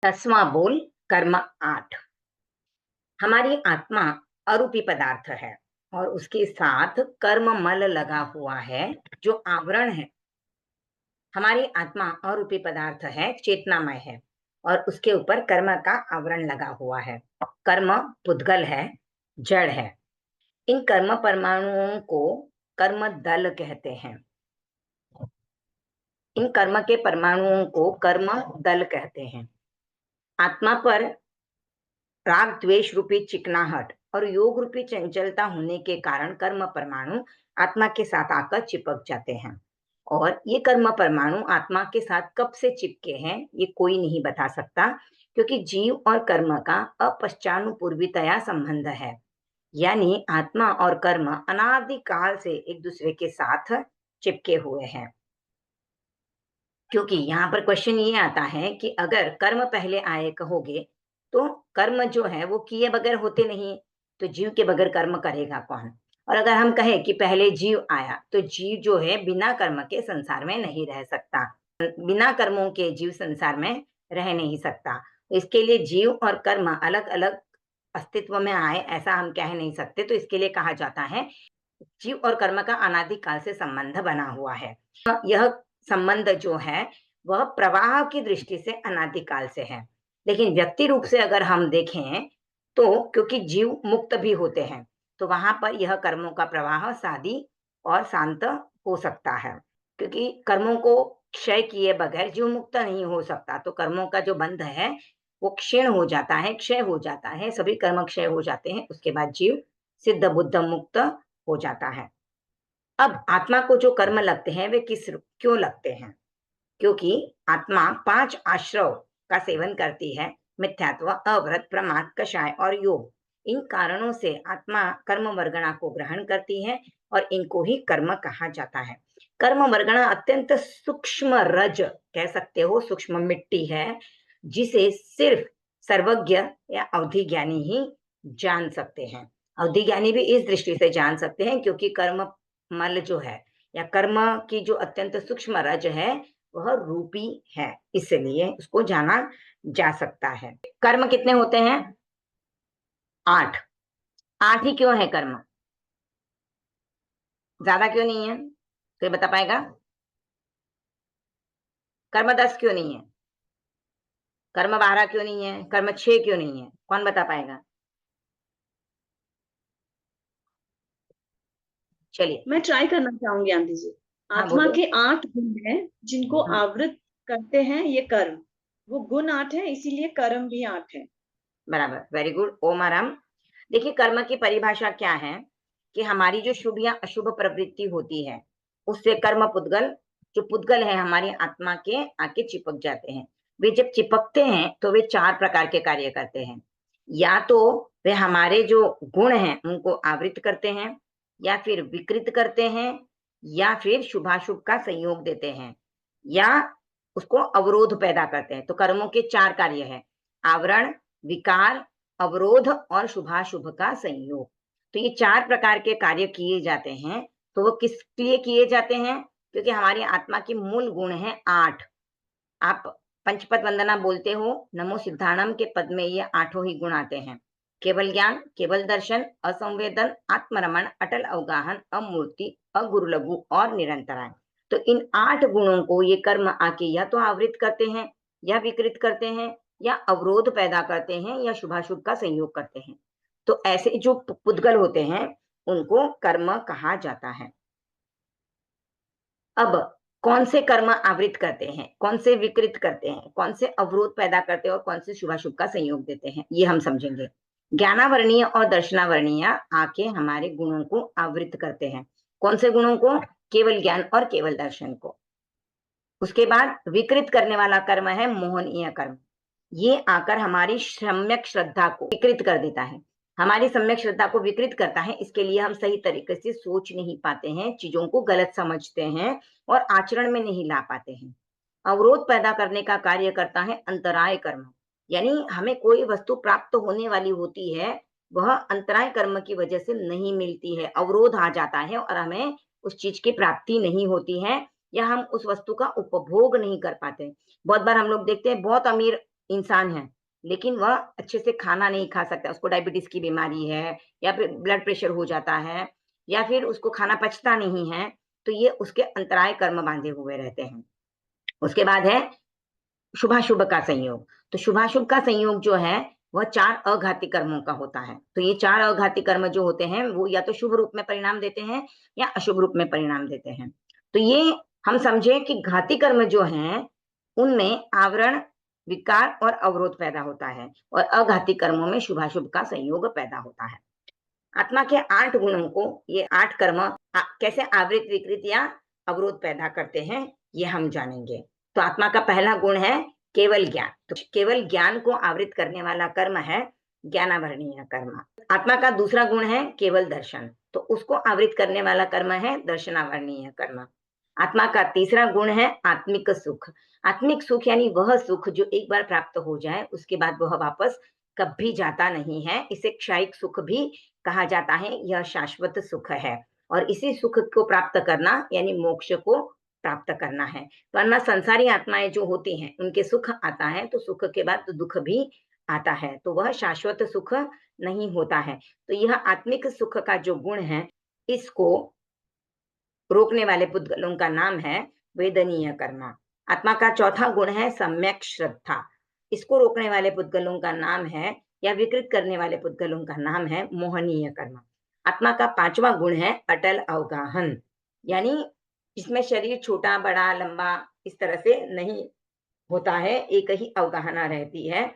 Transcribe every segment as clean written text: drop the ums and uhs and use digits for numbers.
10वां बोल कर्म 8। हमारी आत्मा अरूपी पदार्थ है और उसके साथ कर्म मल लगा हुआ है जो आवरण है। हमारी आत्मा अरूपी पदार्थ है, चेतनामय है और उसके ऊपर कर्म का आवरण लगा हुआ है। कर्म पुद्गल है, जड़ है। इन कर्म परमाणुओं को कर्म दल कहते हैं। इन कर्म के परमाणुओं को कर्म दल कहते हैं। आत्मा पर राग द्वेष रूपी चिकनाहट और योग रूपी चंचलता होने के कारण कर्म परमाणु आत्मा के साथ आकर चिपक जाते हैं। और ये कर्म परमाणु आत्मा के साथ कब से चिपके हैं ये कोई नहीं बता सकता, क्योंकि जीव और कर्म का अपश्चानुपूर्वितया संबंध है। यानी आत्मा और कर्म अनादि काल से एक दूसरे के साथ चिपके हुए हैं। क्योंकि यहाँ पर क्वेश्चन ये आता है कि अगर कर्म पहले आए कहोगे तो कर्म जो है वो किए बगैर होते नहीं, तो जीव के बगैर कर्म करेगा कौन? और अगर हम कहें कि पहले जीव आया तो जीव जो है बिना कर्म के संसार में नहीं रह सकता, बिना कर्मों के जीव संसार में रह नहीं सकता। इसके लिए जीव और कर्म अलग अलग अस्तित्व में आए ऐसा हम कह नहीं सकते। तो इसके लिए कहा जाता है जीव और कर्म का अनादि काल से संबंध बना हुआ है। यह संबंध जो है वह प्रवाह की दृष्टि से अनादिकाल से है, लेकिन व्यक्ति रूप से अगर हम देखें तो क्योंकि जीव मुक्त भी होते हैं तो वहां पर यह कर्मों का प्रवाह सादी और शांत हो सकता है, क्योंकि कर्मों को क्षय किए बगैर जीव मुक्त नहीं हो सकता। तो कर्मों का जो बंध है वो क्षीण हो जाता है, क्षय हो जाता है, सभी कर्म क्षय हो जाते हैं, उसके बाद जीव सिद्ध बुद्ध मुक्त हो जाता है। अब आत्मा को जो कर्म लगते हैं वे क्यों लगते हैं? क्योंकि आत्मा 5 आश्रव का सेवन करती है, मिथ्यात्व, अव्रत, प्रमाद, कषाय और योग। इन कारणों से आत्मा कर्म वर्गणा को ग्रहण करती है और इनको ही कर्म कहा जाता है। कर्म वर्गणा अत्यंत सूक्ष्म रज कह सकते हो, सूक्ष्म मिट्टी है जिसे सिर्फ सर्वज्ञ या अवधि ज्ञानी ही जान सकते हैं। अवधि ज्ञानी भी इस दृष्टि से जान सकते हैं क्योंकि कर्म मल जो है या कर्म की जो अत्यंत सूक्ष्म रज है वह रूपी है, इसलिए उसको जाना जा सकता है। कर्म कितने होते हैं? 8। 8 ही क्यों है कर्म? ज्यादा क्यों नहीं है? कोई बता पाएगा? कर्म 10 क्यों नहीं है? कर्म 12 क्यों नहीं है? कर्म 6 क्यों नहीं है? कौन बता पाएगा? चलिए। मैं ट्राई करना चाहूंगी आंटी जी। हाँ आत्मा बोलिए। के 8 गुण हैं जिनको हाँ। आवृत करते हैं ये कर्म। वो गुण 8 है, इसीलिए कर्म भी 8 है। बराबर, वेरी गुड ओम आराम। देखिए कर्म की परिभाषा क्या है कि हमारी जो शुभ या अशुभ प्रवृत्ति होती है उससे कर्म पुद्गल, जो पुद्गल है हमारी आत्मा के आके चिपक जाते हैं। वे जब चिपकते हैं तो वे 4 प्रकार के कार्य करते हैं। या तो वे हमारे जो गुण हैं उनको आवृत करते हैं, या फिर विकृत करते हैं, या फिर शुभाशुभ का संयोग देते हैं, या उसको अवरोध पैदा करते हैं। तो कर्मों के 4 कार्य हैं: आवरण, विकार, अवरोध और शुभाशुभ का संयोग। तो ये 4 प्रकार के कार्य किए जाते हैं। तो वो किस लिए किए जाते हैं? क्योंकि हमारी आत्मा की मूल गुण है 8। आप पंचपद वंदना बोलते हो, नमो सिद्धाणम के पद में ये 8 ही गुण आते हैं: केवल ज्ञान, केवल दर्शन, असंवेदन, आत्मरमण, अटल अवगाहन, अमूर्ति, अगुरु और निरंतराय। तो इन 8 गुणों को ये कर्म आके या तो आवृत करते हैं, या विकृत करते हैं, या अवरोध पैदा करते हैं, या शुभाशुभ का संयोग करते हैं। तो ऐसे जो पुद्गल होते हैं उनको कर्म कहा जाता है। अब कौन से कर्म आवृत करते हैं, कौन से विकृत करते हैं, कौन से अवरोध पैदा करते हैं और कौन से शुभाशुभ का संयोग देते हैं, ये हम समझेंगे। ज्ञानावर्णीय और दर्शनावर्णीय आके हमारे गुणों को आवृत करते हैं। कौन से गुणों को? केवल ज्ञान और केवल दर्शन को। उसके बाद विकृत करने वाला कर्म है मोहनीय कर्म। ये आकर हमारी सम्यक श्रद्धा को विकृत कर देता है, हमारी सम्यक श्रद्धा को विकृत करता है। इसके लिए हम सही तरीके से सोच नहीं पाते हैं, चीजों को गलत समझते हैं और आचरण में नहीं ला पाते हैं। अवरोध पैदा करने का कार्य करता है अंतराय कर्म। यानी हमें कोई वस्तु प्राप्त होने वाली होती है, वह अंतराय कर्म की वजह से नहीं मिलती है, अवरोध आ जाता है और हमें उस चीज की प्राप्ति नहीं होती है, या हम उस वस्तु का उपभोग नहीं कर पाते। बहुत बार हम लोग देखते हैं बहुत अमीर इंसान है, लेकिन वह अच्छे से खाना नहीं खा सकता, उसको डायबिटीज़ की बीमारी है या फिर ब्लड प्रेशर हो जाता है या फिर उसको खाना पचता नहीं है, तो ये उसके अंतराय कर्म बाँधे हुए रहते हैं। उसके बाद है शुभाशुभ का संयोग। तो शुभाशुभ का संयोग जो है, वह 4 अघाती कर्मों का होता है। तो ये 4 अघाती कर्म जो होते हैं, वो या तो शुभ रूप में परिणाम देते हैं या अशुभ रूप में परिणाम देते हैं। तो ये हम समझें कि घाती कर्म जो हैं, उनमें आवरण, विकार और अवरोध पैदा होता है और अघाती कर्मों में शुभाशुभ का संयोग पैदा होता है। आत्मा के 8 गुणों को ये 8 कर्म कैसे आवृत, विकृत या अवरोध पैदा करते हैं, ये हम जानेंगे। तो आत्मा का पहला गुण है केवल ज्ञान। तो केवल ज्ञान को आवृत करने वाला कर्म है ज्ञानावरणीय कर्म। आत्मा का दूसरा गुण है केवल दर्शन। तो उसको आवृत करने वाला कर्म है दर्शनावरणीय कर्म। आत्मा का तीसरा गुण है आत्मिक सुख। आत्मिक सुख यानी वह सुख जो एक बार प्राप्त हो जाए, उसके बाद वह वापस कभी जाता नहीं है। इसे क्षयिक सुख भी कहा जाता है, यह शाश्वत सुख है और इसी सुख को प्राप्त करना यानी मोक्ष को प्राप्त करना है। वरना संसारी आत्माएं जो होती हैं, उनके सुख आता है तो सुख के बाद तो दुख भी आता है, तो वह शाश्वत सुख नहीं होता है। तो यह आत्मिक सुख का जो गुण है, इसको रोकने वाले पुद्गलों का नाम है वेदनीय कर्म। आत्मा का चौथा गुण है सम्यक श्रद्धा। इसको रोकने वाले पुद्गलों का नाम है या विकृत करने वाले पुद्गलों का नाम है मोहनीय कर्म। आत्मा का पांचवा गुण है अटल अवगाहन, यानी इसमें शरीर छोटा बड़ा लंबा इस तरह से नहीं होता है, एक ही अवगाहना रहती है।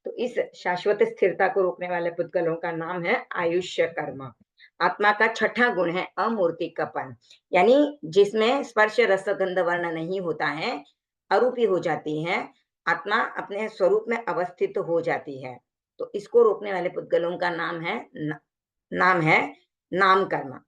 तो इस शाश्वत स्थिरता को रोकने वाले पुद्गलों का नाम है आयुष्य कर्म। आत्मा का छठा गुण है अमूर्तिकपन, यानी जिसमें स्पर्श रस गंध वर्ण नहीं होता है, अरूपी हो जाती है, आत्मा अपने स्वरूप में अवस्थित हो जाती है। तो इसको रोकने वाले पुद्गलों का नाम है नाम कर्म।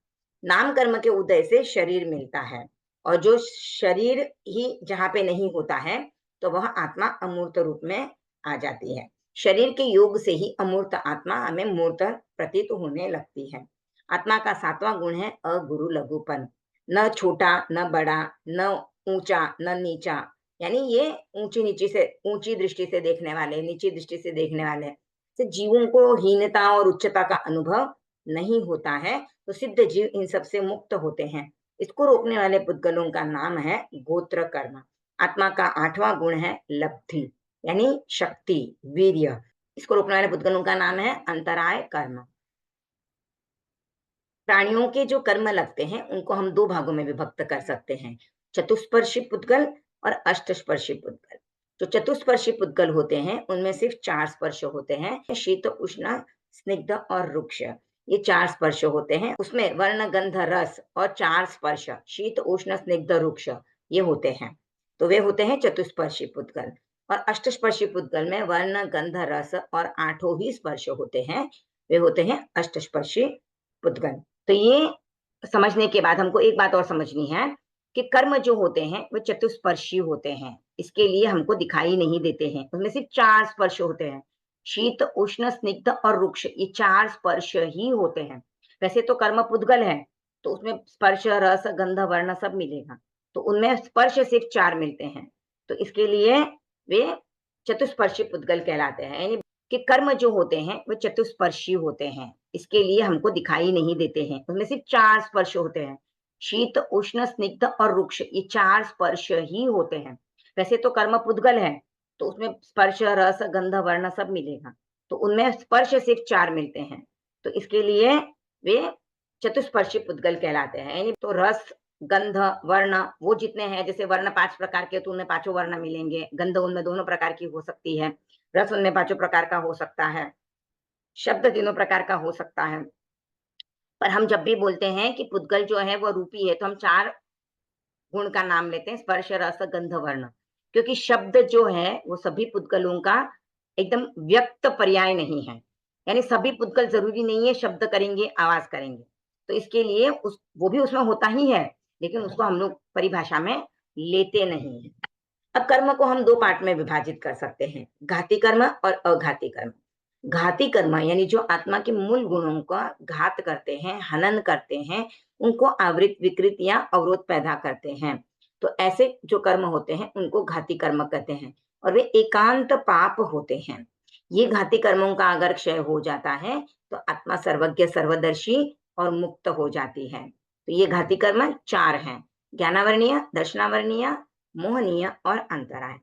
नाम कर्म के उदय से शरीर मिलता है और जो शरीर ही जहाँ पे नहीं होता है, तो वह आत्मा अमूर्त रूप में आ जाती है। शरीर के योग से ही अमूर्त आत्मा हमें मूर्त प्रतीत होने लगती है। आत्मा का सातवां गुण है अगुरु लघुपन, न छोटा न बड़ा, न ऊंचा न नीचा, यानी ये ऊंची नीची से ऊंची दृष्टि से देखने वाले, नीची दृष्टि से देखने वाले से जीवों को हीनता और उच्चता का अनुभव नहीं होता है, तो सिद्ध जीव इन सबसे मुक्त होते हैं। इसको रोकने वाले पुद्गलों का नाम है गोत्र कर्म। आत्मा का आठवां गुण है लब्धि, यानी शक्ति, वीर्य। इसको रोकने वाले पुद्गलों का नाम है अंतराय कर्म। प्राणियों के जो कर्म लगते हैं, उनको हम दो भागों में विभक्त कर सकते हैं, चतुष्पर्शी पुद्गल और अष्टस्पर्शी पुद्गल। जो चतुष्पर्शी पुद्गल होते हैं, उनमें सिर्फ 4 स्पर्श होते हैं, शीत, उष्ण, स्निग्ध और रुक्ष। ये 4 स्पर्श होते हैं। उसमें वर्ण, गंध, रस और 4 स्पर्श, शीत, उष्ण, स्निग्ध, रुक्ष, ये होते हैं। तो वे होते हैं चतुष्पर्शी पुद्गल। और अष्टस्पर्शी पुद्गल में वर्ण, गंध, रस और 8 ही स्पर्श होते हैं, वे होते हैं अष्टस्पर्शी पुद्गल। तो ये समझने के बाद हमको एक बात और समझनी है कि कर्म जो होते हैं वो चतुष्पर्शी होते हैं, इसके लिए हमको दिखाई नहीं देते हैं। उसमें सिर्फ 4 स्पर्श होते हैं, शीत, उष्ण, स्निग्ध और रुक्ष, ये 4 स्पर्श ही होते हैं। वैसे तो कर्म पुद्गल है, तो उसमें स्पर्श, रस, गंध, वर्ण सब मिलेगा, तो उनमें स्पर्श सिर्फ 4 मिलते हैं, तो इसके लिए वे चतुष्पर्शी पुद्गल कहलाते हैं। यानी कि कर्म जो होते हैं वो चतुष्पर्शी होते हैं, इसके लिए हमको दिखाई नहीं देते हैं। उसमें सिर्फ 4 स्पर्श होते हैं, शीत, उष्ण, स्निग्ध और रुक्ष, ये 4 स्पर्श ही होते हैं। वैसे तो कर्म पुद्गल है, तो उसमें स्पर्श, रस, गंध, वर्ण सब मिलेगा, तो उनमें स्पर्श सिर्फ 4 मिलते हैं, तो इसके लिए वे चतुष्पर्शी पुद्गल कहलाते हैं। यानी तो रस, गंध, वर्ण वो जितने हैं, जैसे वर्ण 5 प्रकार के, तो उनमें पांचों वर्ण मिलेंगे, गंध उनमें दोनों प्रकार की हो सकती है, रस उनमें पांचों प्रकार का हो सकता है, शब्द तीनों प्रकार का हो सकता है। पर हम जब भी बोलते हैं कि पुद्गल जो है वो रूपी है, तो हम 4 गुण का नाम लेते हैं, स्पर्श, रस, गंध, वर्ण, क्योंकि शब्द जो है वो सभी पुद्गलों का एकदम व्यक्त पर्याय नहीं है। यानी सभी पुद्गल जरूरी नहीं है शब्द करेंगे, आवाज करेंगे, तो इसके लिए वो भी उसमें होता ही है, लेकिन उसको हम लोग परिभाषा में लेते नहीं है। अब कर्म को हम 2 पार्ट में विभाजित कर सकते हैं, घाती कर्म और अघाती कर्म। घाती कर्म यानी जो आत्मा के मूल गुणों का घात करते हैं, हनन करते हैं, उनको आवृत, विकृत या अवरोध पैदा करते हैं, तो ऐसे जो कर्म होते हैं उनको घाती कर्म कहते हैं। और वे एकांत पाप होते हैं। ये घाती कर्मों का अगर क्षय हो जाता है तो आत्मा सर्वज्ञ सर्वदर्शी और मुक्त हो जाती है। तो ये घाती कर्म 4 हैं, ज्ञानावरणीय, दर्शनावरणीय, मोहनीय और अंतराय।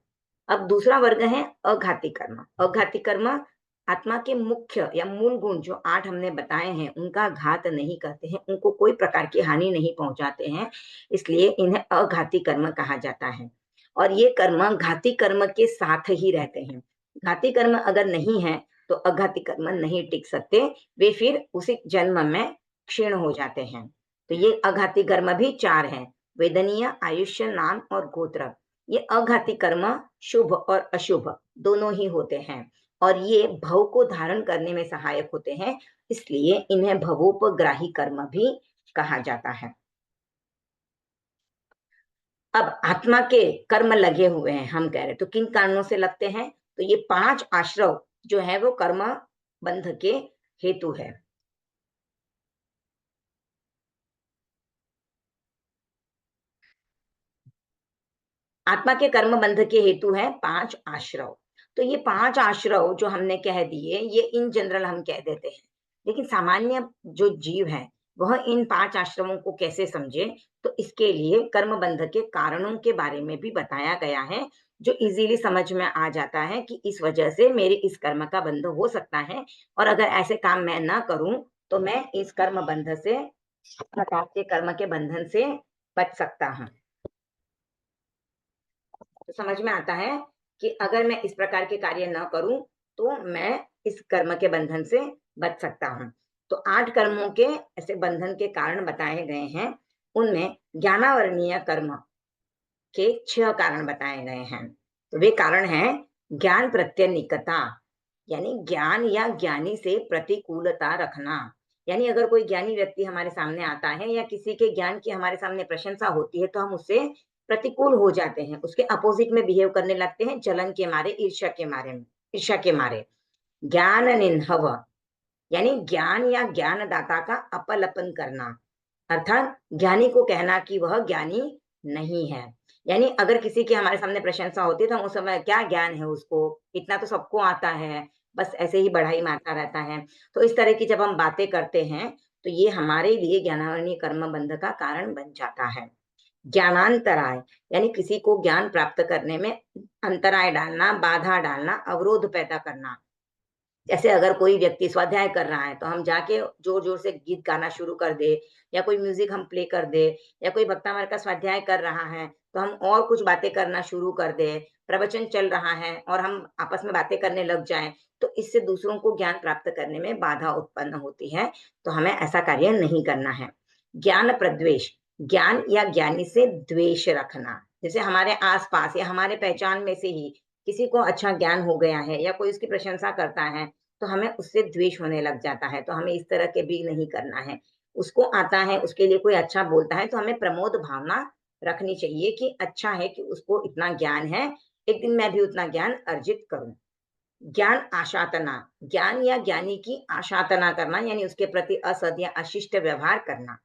अब दूसरा वर्ग है अघाती कर्म। अघाती कर्म आत्मा के मुख्य या मूल गुण जो 8 हमने बताए हैं उनका घात नहीं करते हैं, उनको कोई प्रकार की हानि नहीं पहुंचाते हैं, इसलिए इन्हें अघाती कर्म कहा जाता है। और ये कर्म घाती कर्म के साथ ही रहते हैं। घाती कर्म अगर नहीं है तो अघाती कर्म नहीं टिक सकते, वे फिर उसी जन्म में क्षीण हो जाते हैं। तो ये अघाती कर्म भी 4 हैं, वेदनीय, आयुष्य, नाम और गोत्र। ये अघाती कर्म शुभ और अशुभ दोनों ही होते हैं और ये भव को धारण करने में सहायक होते हैं, इसलिए इन्हें भवोपग्राही कर्म भी कहा जाता है। अब आत्मा के कर्म लगे हुए हैं, हम कह रहे तो किन कारणों से लगते हैं? तो ये 5 आश्रव जो है वो कर्म बंध के हेतु है। आत्मा के कर्म बंध के हेतु है 5 आश्रव। तो ये 5 आश्रव जो हमने कह दिए, ये इन जनरल हम कह देते हैं, लेकिन सामान्य जो जीव है वह इन 5 आश्रमों को कैसे समझे, तो इसके लिए कर्म बंध के कारणों के बारे में भी बताया गया है, जो इजीली समझ में आ जाता है कि इस वजह से मेरे इस कर्म का बंध हो सकता है और अगर ऐसे काम मैं ना करूं तो मैं इस कर्म बंध से, प्रकार के कर्म के बंधन से बच सकता हूं। तो समझ में आता है कि अगर मैं इस प्रकार के कार्य न करूं तो मैं इस कर्म के बंधन से बच सकता हूं। तो 8 कर्मों के ऐसे बंधन के कारण बताए गए हैं, उनमें ज्ञानावरणीय कर्म के 6 कारण बताए गए हैं। तो वे कारण हैं ज्ञान प्रत्यनिकता, यानी ज्ञान या ज्ञानी से प्रतिकूलता रखना। यानी अगर कोई ज्ञानी व्यक्ति हमारे सामने आता है या किसी के ज्ञान की हमारे सामने प्रशंसा होती है तो हम उससे प्रतिकूल हो जाते हैं, उसके अपोजिट में बिहेव करने लगते हैं, जलन के मारे, ईर्ष्या के मारे। ज्ञान निन्हव, यानी ज्ञान या ज्ञानदाता का अपलपन करना, अर्थात ज्ञानी को कहना कि वह ज्ञानी नहीं है। यानी अगर किसी की हमारे सामने प्रशंसा होती है तो हम उस समय क्या ज्ञान है उसको, इतना तो सबको आता है, बस ऐसे ही बढ़ाई मारता रहता है। तो इस तरह की जब हम बातें करते हैं तो ये हमारे लिए ज्ञानावरणीय कर्म बंध का कारण बन जाता है। ज्ञानांतराय, यानी किसी को ज्ञान प्राप्त करने में अंतराय डालना, बाधा डालना, अवरोध पैदा करना। जैसे अगर कोई व्यक्ति स्वाध्याय कर रहा है तो हम जाके जोर जोर से गीत गाना शुरू कर दे, या कोई म्यूजिक हम प्ले कर दे, या कोई भक्तामार का स्वाध्याय कर रहा है तो हम और कुछ बातें करना शुरू कर दे, प्रवचन चल रहा है और हम आपस में बातें करने लग जाएं, तो इससे दूसरों को ज्ञान प्राप्त करने में बाधा उत्पन्न होती है। तो हमें ऐसा कार्य नहीं करना है। ज्ञान प्रद्वेष, ज्ञान या ज्ञानी से द्वेष रखना। जैसे हमारे आसपास या हमारे पहचान में से ही किसी को अच्छा ज्ञान हो गया है या कोई उसकी प्रशंसा करता है तो हमें उससे द्वेष होने लग जाता है, तो हमें इस तरह के भी नहीं करना है। उसको आता है, उसके लिए कोई अच्छा बोलता है तो हमें प्रमोद भावना रखनी चाहिए कि अच्छा है कि उसको इतना ज्ञान है, एक दिन मैं भी उतना ज्ञान अर्जित करूं। ज्ञान आशातना, ज्ञान या ज्ञानी की आशातना करना, यानी उसके प्रति असद या अशिष्ट व्यवहार करना।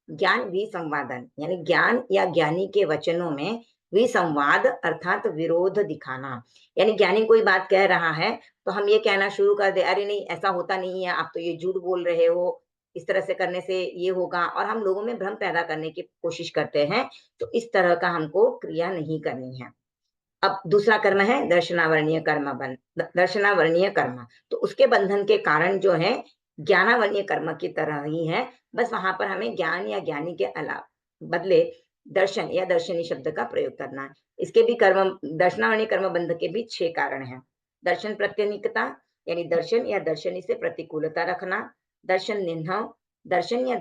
ज्ञान विसंवादन, यानी ज्ञान या ज्ञानी के वचनों में विसंवाद अर्थात विरोध दिखाना। यानी ज्ञानी कोई बात कह रहा है तो हम ये कहना शुरू कर दे, अरे नहीं ऐसा होता नहीं है, आप तो ये झूठ बोल रहे हो, इस तरह से करने से ये होगा, और हम लोगों में भ्रम पैदा करने की कोशिश करते हैं। तो इस तरह का हमको क्रिया नहीं करनी है। अब दूसरा कर्म है दर्शनावरणीय कर्म दर्शनावरणीय कर्म। तो उसके बंधन के कारण जो है ज्ञानावरणीय कर्म की तरह ही है, बस वहां पर हमें ज्ञान या ज्ञानी के अलावा बदले दर्शन या दर्शनी शब्द का प्रयोग करना है। इसके भी कर्म, दर्शनावरणीय कर्म बंध के भी 6 कारण हैं। दर्शन प्रत्यनिकता, यानी दर्शन या दर्शनी से प्रतिकूलता रखना। दर्शन निन्हव, दर्शन या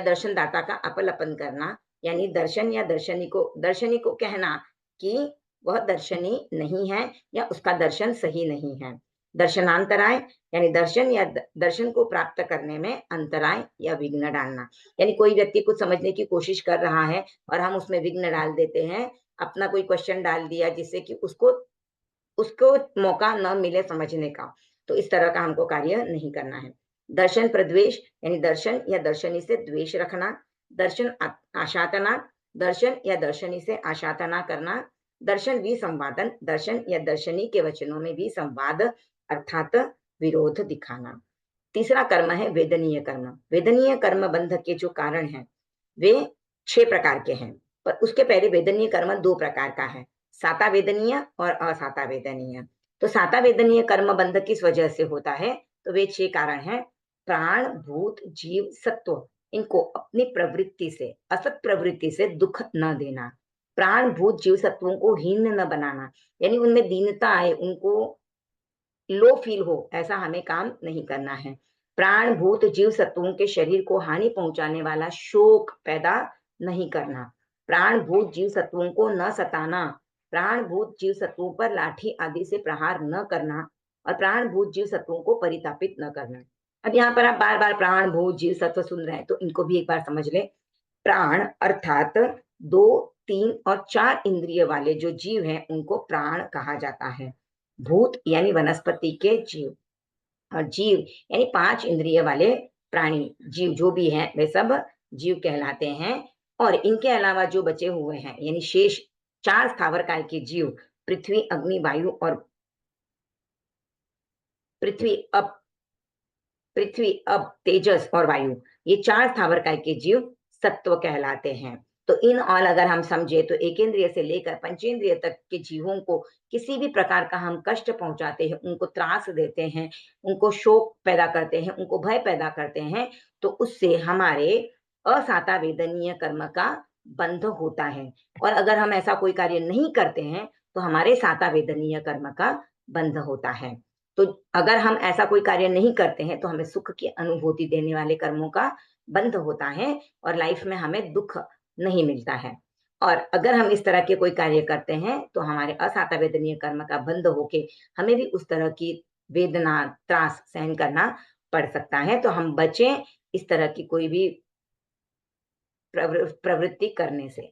दर्शनदाता का अपलपन करना, यानी दर्शनी को कहना कि वह दर्शनी नहीं है या उसका दर्शन सही नहीं है। दर्शनांतराय, यानी दर्शन को प्राप्त करने में अंतराय या विघ्न डालना। यानी कोई व्यक्ति कुछ समझने की कोशिश कर रहा है और हम उसमें विघ्न डाल देते हैं, अपना कोई क्वेश्चन डाल दिया जिससे कि उसको उसको मौका न मिले समझने का। तो इस तरह का हमको कार्य नहीं करना है। दर्शन प्रद्वेष, यानी दर्शन या दर्शनी से द्वेष रखना। दर्शन आशातना, दर्शन या दर्शनी से आशातना करना। दर्शन विसंवादन, दर्शन या दर्शनी के वचनों में विसंवाद अर्थात विरोध दिखाना। तीसरा कर्म है वेदनीय कर्म। वेदनीय कर्म बंध के जो कारण हैं वे 6 प्रकार के हैं, पर उसके पहले वेदनीय कर्म 2 प्रकार का है, साता वेदनीय और असाता वेदनीय। तो साता वेदनीय कर्म बंध किस वजह से होता है? तो वे 6 कारण हैं। प्राण, भूत, जीव, सत्व, इनको अपनी प्रवृत्ति से, असत प्रवृत्ति से दुख न देना। प्राण, भूत, जीव, सत्वों को हीन न बनाना, यानी उनमें दीनता आए, उनको लो फील हो, ऐसा हमें काम नहीं करना है। प्राण, भूत, जीव, सत्वों के शरीर को हानि पहुंचाने वाला शोक पैदा नहीं करना। प्राण, भूत, जीव, सत्वों को न सताना। प्राण, भूत, जीव, सत्वों पर लाठी आदि से प्रहार न करना और प्राण, भूत, जीव, सत्वों को परितापित न करना। अब यहाँ पर आप बार बार प्राण, भूत, जीव, सत्व सुन रहे हैं, तो इनको भी एक बार समझ ले। प्राण अर्थात 2, 3 और 4 इंद्रिय वाले जो जीव हैं उनको प्राण कहा जाता है। भूत यानी वनस्पति के जीव, और जीव यानी 5 इंद्रिय वाले प्राणी, जीव जो भी हैं वे सब जीव कहलाते हैं। और इनके अलावा जो बचे हुए हैं यानी शेष 4 स्थावर काय के जीव, पृथ्वी, अग्नि, वायु और पृथ्वी अप पृथ्वी, अब, तेजस और वायु, ये 4 स्थावर काय के जीव सत्व कहलाते हैं। तो इन ऑल अगर हम समझे तो एकेंद्रिय से लेकर पंचेंद्रिय तक के जीवों को किसी भी प्रकार का हम कष्ट पहुंचाते हैं, उनको त्रास देते हैं, उनको शोक पैदा करते हैं, उनको भय पैदा करते हैं, तो उससे हमारे असाता वेदनीय कर्म का बंध होता है। और अगर हम ऐसा कोई कार्य नहीं करते हैं तो हमारे साता वेदनीय कर्म का बंध होता है। तो अगर हम ऐसा कोई कार्य नहीं करते हैं तो हमें सुख की अनुभूति देने वाले कर्मों का बंध होता है और लाइफ में हमें दुख नहीं मिलता है। और अगर हम इस तरह के कोई कार्य करते हैं तो हमारे असाता वेदनीय कर्म का बंध होके हमें भी उस तरह की वेदना, त्रास सहन करना पड़ सकता है। तो हम बचें इस तरह की कोई भी प्रवृत्ति करने से।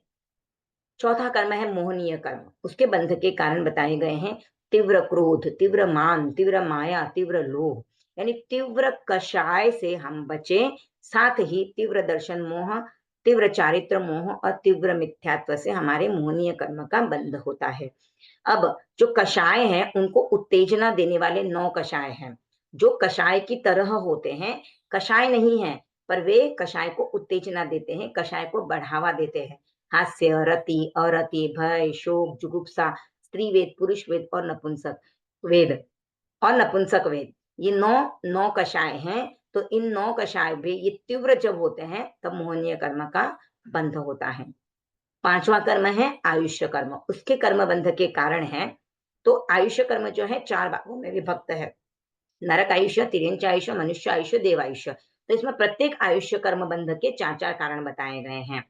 चौथा कर्म है मोहनीय कर्म। उसके बंध के कारण बताए गए हैं तीव्र क्रोध, तीव्र मान, तीव्र माया, तीव्र लोभ, यानी तीव्र कषाय से हम बचें। साथ ही तीव्र दर्शन मोह, तीव्र चारित्र मोह और तीव्र मिथ्यात्व से हमारे मोहनीय कर्म का बंध होता है। अब जो कषाय हैं उनको उत्तेजना देने वाले 9 कषाय हैं, जो कषाय की तरह होते हैं, कषाय नहीं है पर वे कषाय को उत्तेजना देते हैं, कषाय को बढ़ावा देते हैं। हास्य, रति, अरति, भय, शोक, जुगुप्सा, स्त्री वेद, पुरुष वेद और वेद नपुंसक वेद, ये 9 कषाय हैं। तो इन 9 कषाय भी ये तीव्र जब होते हैं तब मोहनीय कर्म का बंध होता है। पांचवा कर्म है आयुष्य कर्म। उसके कर्म बंध के कारण है, तो आयुष्य कर्म जो है 4 भागों में विभक्त है, नरक आयुष्य, तिर्यंच आयुष्य, मनुष्य आयुष्य, देव आयुष्य। तो इसमें प्रत्येक आयुष्य कर्म बंध के 4-4 कारण बताए गए हैं।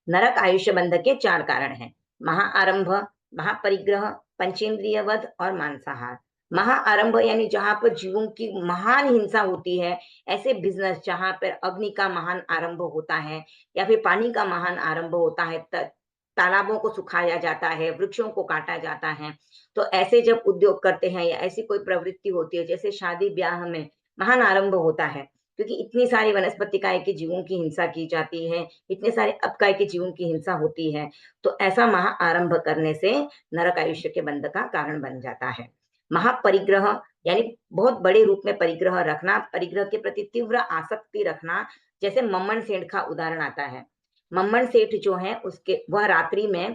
नरक आयुष्य बंध के 4 कारण हैं, महाआरंभ, महापरिग्रह, पंचेंद्रिय वध और मांसाहार। महाआरंभ यानी जहां पर जीवों की महान हिंसा होती है, ऐसे बिजनेस जहां पर अग्नि का महान आरंभ होता है या फिर पानी का महान आरंभ होता है, तालाबों को सुखाया जाता है, वृक्षों को काटा जाता है। तो ऐसे जब उद्योग करते हैं या ऐसी कोई प्रवृत्ति होती है, जैसे शादी ब्याह में महान आरंभ होता है, क्योंकि इतनी सारी वनस्पतिकाय के जीवों की हिंसा की जाती है, इतने सारे अपकाय के जीवों की हिंसा होती है, तो ऐसा महा आरंभ करने से नरक आयुष्य के बंध का कारण बन जाता है। महापरिग्रह यानी बहुत बड़े रूप में परिग्रह रखना, परिग्रह के प्रति तीव्र आसक्ति रखना, जैसे मम्मन सेठ का उदाहरण आता है। मम्मन सेठ जो है उसके वह रात्रि में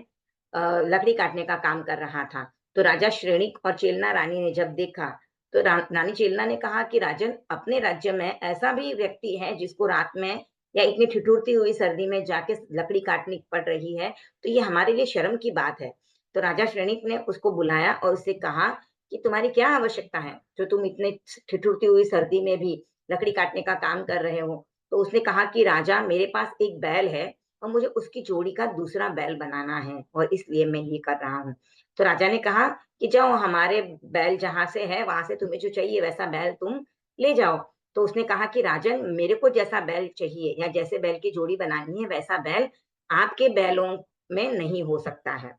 लकड़ी काटने का काम कर रहा था। तो राजा श्रेणिक और चेलना रानी ने जब देखा तो रानी चेलना ने कहा कि राजन, अपने राज्य में ऐसा भी व्यक्ति है जिसको रात में या इतनी ठिठुरती हुई सर्दी में जाके लकड़ी काटनी पड़ रही है, तो ये हमारे लिए शर्म की बात है। तो राजा श्रेणिक ने उसको बुलाया और उससे कहा कि तुम्हारी क्या आवश्यकता है जो तुम इतने ठिठुरती हुई सर्दी में भी लकड़ी काटने का काम कर रहे हो। तो उसने कहा कि राजा, मेरे पास एक बैल है और मुझे उसकी जोड़ी का दूसरा बैल बनाना है और इसलिए मैं ये कर रहा हूँ। तो राजा ने कहा कि जाओ, हमारे बैल जहां से है वहां से तुम्हें जो चाहिए वैसा बैल तुम ले जाओ। तो उसने कहा कि राजन, मेरे को जैसा बैल चाहिए या जैसे बैल की जोड़ी बनानी है वैसा बैल आपके बैलों में नहीं हो सकता है।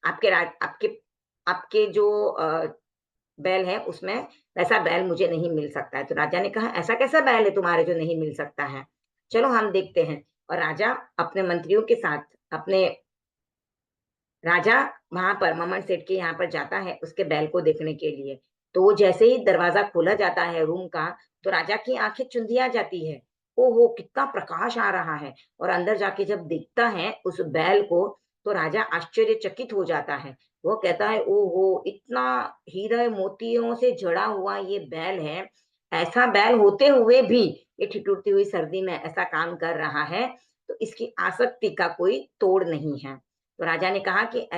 आपके आपके जो बैल है उसमें वैसा बैल मुझे नहीं मिल सकता है। तो राजा ने कहा, ऐसा कैसा बैल है तुम्हारे जो नहीं मिल सकता है, चलो हम देखते हैं। और राजा अपने मंत्रियों के साथ अपने राजा वहां पर ममन सेठ के यहाँ पर जाता है उसके बैल को देखने के लिए। तो जैसे ही दरवाजा खोला जाता है रूम का, तो राजा की आंखें चुंधिया जाती है। ओहो, कितना प्रकाश आ रहा है! और अंदर जाके जब देखता है उस बैल को, तो राजा आश्चर्यचकित हो जाता है। वो कहता है, ओहो, इतना हीरे मोतियों से जड़ा हुआ ये बैल है। ऐसा बैल होते हुए भी ये ठिठुरती हुई सर्दी में ऐसा काम कर रहा है, तो इसकी आसक्ति का कोई तोड़ नहीं है। तो राजा ने कहा कि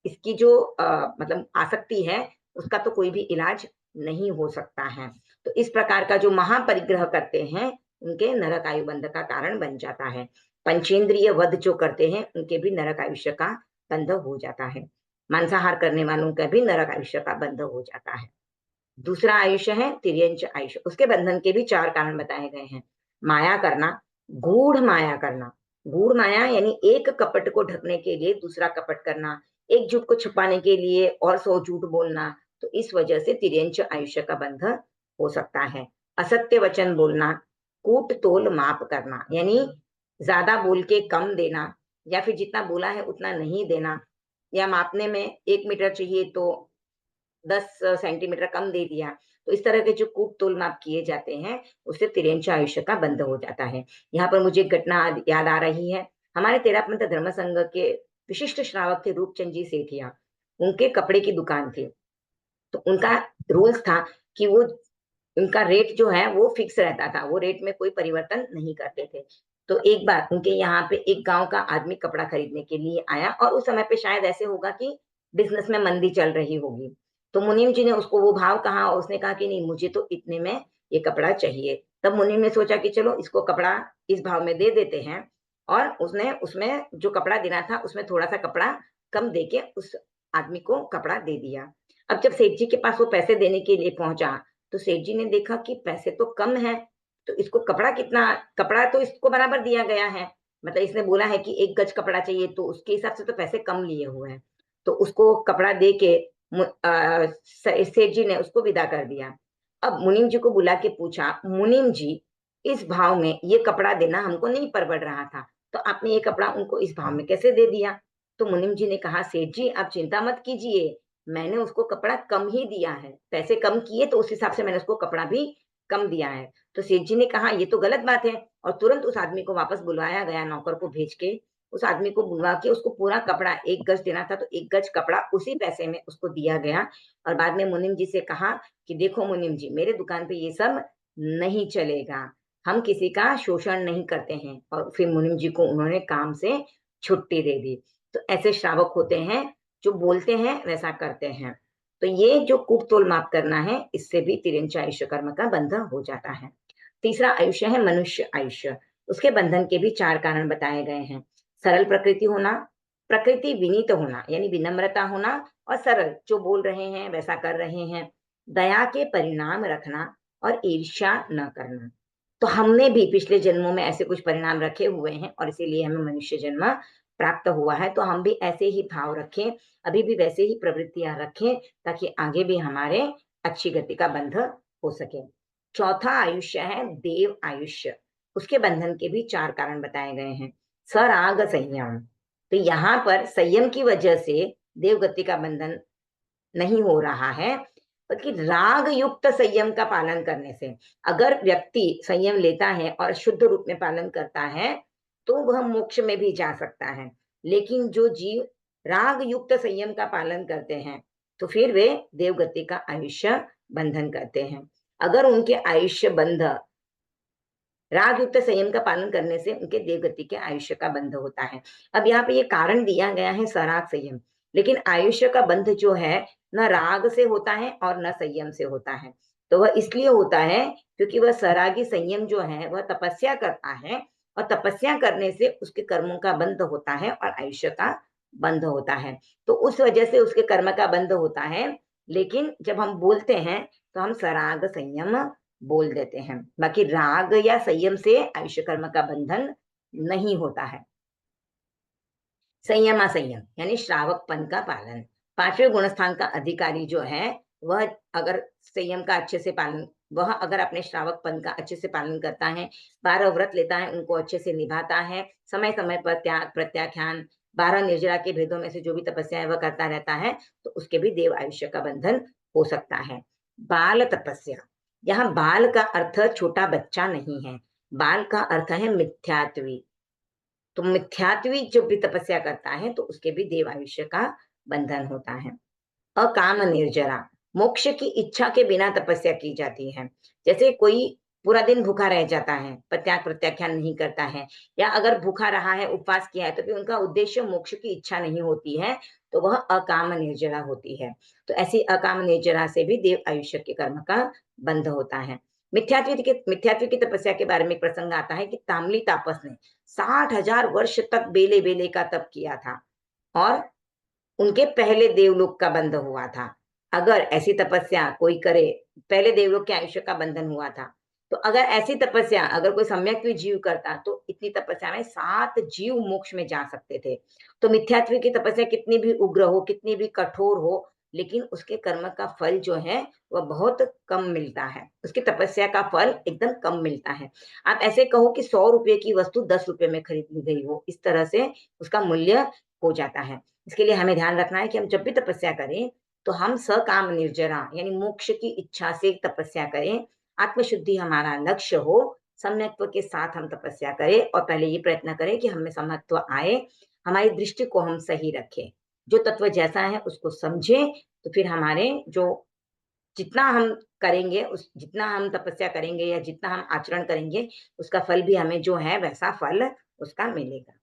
इसकी जो मतलब आसक्ति है, उसका तो कोई भी इलाज नहीं हो सकता है। तो इस प्रकार का जो महापरिग्रह करते हैं, उनके नरक आयु बंध का कारण बन जाता है। पंचेंद्रिय वध जो करते हैं, उनके भी नरक आयुष्य का बंध हो जाता है। मांसाहार करने वालों का भी नरक आयुष्य का बंध हो जाता है। दूसरा आयुष्य है तिर्यंच आयुष्य। उसके बंधन के भी 4 कारण बताए गए हैं। माया करना, गूढ़ माया करना। गूढ़ माया यानी एक कपट को ढकने के लिए दूसरा कपट करना, एक झूठ को छुपाने के लिए और 100 झूठ बोलना। तो इस वजह से तिर्यंच आयुष्य का बंध हो सकता है। असत्य वचन बोलना, कूट तोल माप करना, यानी ज्यादा बोल के कम देना, या फिर जितना बोला है उतना नहीं देना, या मापने में 1 मीटर चाहिए तो 10 सेंटीमीटर कम दे दिया। तो इस तरह के जो कूट तोल माप किए जाते हैं, उससे तिर्यंच आयुष्य का बंध हो जाता है। यहाँ पर मुझे एक घटना याद आ रही है। हमारे तेरापंथ धर्म संघ के विशिष्ट श्रावक थे रूपचंद जी सेठिया। उनके कपड़े की दुकान थी। तो उनका रूल्स था कि वो उनका रेट जो है वो फिक्स रहता था, वो रेट में कोई परिवर्तन नहीं करते थे। तो एक बार उनके यहाँ पे एक गांव का आदमी कपड़ा खरीदने के लिए आया, और उस समय पे शायद ऐसे होगा कि बिजनेस में मंदी चल रही होगी। तो मुनीम जी ने उसको वो भाव कहा, और उसने कहा कि नहीं, मुझे तो इतने में ये कपड़ा चाहिए। तब मुनीम ने सोचा कि चलो इसको कपड़ा इस भाव में दे देते हैं, और उसने उसमें जो कपड़ा देना था उसमें थोड़ा सा कपड़ा कम देके उस आदमी को कपड़ा दे दिया। अब जब सेठ जी के पास वो पैसे देने के लिए पहुंचा, तो सेठ जी ने देखा कि पैसे तो कम है, तो इसको कपड़ा कितना, कपड़ा तो इसको बराबर दिया गया है, मतलब इसने बोला है कि 1 गज कपड़ा चाहिए, तो उसके हिसाब से तो पैसे कम लिए हुए हैं। तो उसको कपड़ा दे के सेठ जी ने उसको विदा कर दिया। अब मुनीम जी को बुला के पूछा, मुनीम जी, इस भाव में ये कपड़ा देना हमको नहीं परवड़ रहा था, तो आपने ये कपड़ा उनको इस भाव में कैसे दे दिया? तो मुनीम जी ने कहा, सेठ जी आप चिंता मत कीजिए, मैंने उसको कपड़ा कम ही दिया है, पैसे कम किए तो उस हिसाब से मैंने उसको कपड़ा भी कम दिया है। तो सेठ जी ने कहा, ये तो गलत बात है, और तुरंत उस आदमी को वापस बुलवाया गया, नौकर को भेज के उस आदमी को बुलवा के उसको पूरा कपड़ा 1 गज देना था, तो 1 गज कपड़ा उसी पैसे में उसको दिया गया। और बाद में मुनीम जी से कहा कि देखो मुनीम जी, मेरे दुकान पे ये सब नहीं चलेगा, हम किसी का शोषण नहीं करते हैं। और फिर मुनीम जी को उन्होंने काम से छुट्टी दे दी। तो ऐसे श्रावक होते हैं जो बोलते हैं वैसा करते हैं। तो ये जो कूट तोल माप करना है, इससे भी तिर्यंच आयुष्य कर्म का बंधन हो जाता है। तीसरा आयुष्य है मनुष्य आयुष्य। उसके बंधन के भी 4 कारण बताए गए हैं। सरल प्रकृति होना, प्रकृति विनीत होना यानी विनम्रता होना, और सरल जो बोल रहे हैं वैसा कर रहे हैं, दया के परिणाम रखना, और ईर्ष्या न करना। तो हमने भी पिछले जन्मों में ऐसे कुछ परिणाम रखे हुए हैं, और इसीलिए हमें मनुष्य जन्म प्राप्त हुआ है। तो हम भी ऐसे ही भाव रखें, अभी भी वैसे ही प्रवृत्तियां रखें, ताकि आगे भी हमारे अच्छी गति का बंध हो सके। चौथा आयुष्य है देव आयुष्य। उसके बंधन के भी 4 कारण बताए गए हैं। सराग संयम। तो यहाँ पर संयम की वजह से देव गति का बंधन नहीं हो रहा है, बल्कि राग युक्त संयम का पालन करने से। अगर व्यक्ति संयम लेता है और शुद्ध रूप में पालन करता है, तो वह मोक्ष में भी जा सकता है। लेकिन जो जीव राग युक्त संयम का पालन करते हैं, तो फिर वे देवगति का आयुष्य बंधन करते हैं। अगर उनके आयुष्य बंध राग युक्त संयम का पालन करने से उनके देवगति के आयुष्य का बंध होता है। अब यहाँ पे ये कारण दिया गया है सराग संयम, लेकिन आयुष्य का बंध जो है न राग से होता है और न संयम से होता है। तो वह इसलिए होता है क्योंकि वह सरागी संयम जो है वह तपस्या करता है, और तपस्या करने से उसके कर्मों का बंध होता है और आयुष्य का बंध होता है। तो उस वजह से उसके कर्म का बंध होता है। लेकिन जब हम बोलते हैं तो हम सराग संयम बोल देते हैं, बाकी राग या संयम से आयुष्य कर्म का बंधन नहीं होता है। संयम असंयम यानी श्रावकपन का पालन। 5वें गुणस्थान का अधिकारी जो है, वह अगर संयम का अच्छे से पालन, वह अगर अपने श्रावकपन का अच्छे से पालन करता है, 12 व्रत लेता है, उनको अच्छे से निभाता है, समय समय पर त्याग प्रत्याख्यान 12 निर्जरा के भेदों में से जो भी तपस्या है वह करता रहता है, तो उसके भी देव आयुष्य का बंधन हो सकता है। बाल तपस्या, यहाँ बाल का अर्थ छोटा बच्चा नहीं है, बाल का अर्थ है मिथ्यात्वी। तो मिथ्यात्वी जो भी तपस्या करता है तो उसके भी देव आयुष्य का बंधन होता है। अकाम निर्जरा, मोक्ष की इच्छा के बिना तपस्या की जाती है। जैसे कोई पूरा दिन भूखा रह जाता है, प्रत्याग प्रत्याख्यान नहीं करता है, या अगर भूखा रहा है, उपवास किया है, तो फिर उनका उद्देश्य मोक्ष की इच्छा नहीं होती है, तो वह अकाम निर्जरा होती है। तो ऐसी अकाम निर्जरा से भी देव आयुष्य के कर्म का बंध होता है। मिथ्यात्व की तपस्या के बारे में एक प्रसंग आता है कि ताम्ली तापस ने 60,000 वर्ष तक बेले बेले का तप किया था और उनके पहले देवलोक का बंध हुआ था। अगर ऐसी तपस्या कोई करे, पहले देवलोक के आयुष्य का बंधन हुआ था, तो अगर ऐसी तपस्या अगर कोई सम्यक जीव करता, तो इतनी तपस्या में 7 जीव मोक्ष में जा सकते थे। तो मिथ्यात्व की तपस्या कितनी भी उग्र हो, कितनी भी कठोर हो, लेकिन उसके कर्म का फल जो है वह बहुत कम मिलता है। उसकी तपस्या का फल एकदम कम मिलता है। आप ऐसे कहो कि 100 रुपए की वस्तु 10 रुपए में खरीद ली गई हो, इस तरह से उसका मूल्य हो जाता है। इसके लिए हमें ध्यान रखना है कि हम जब भी तपस्या करें, तो हम सकाम निर्जरा यानी मोक्ष की इच्छा से तपस्या करें। आत्मशुद्धि हमारा लक्ष्य हो, सम्यक्त्व के साथ हम तपस्या करें और पहले ये प्रयत्न करें कि हमें सम्यक्त्व आए, हमारी दृष्टि को हम सही रखें। जो तत्व जैसा है उसको समझें, तो फिर हमारे जो जितना हम करेंगे, उस जितना हम तपस्या करेंगे या जितना हम आचरण करेंगे, उसका फल भी हमें जो है वैसा फल उसका मिलेगा।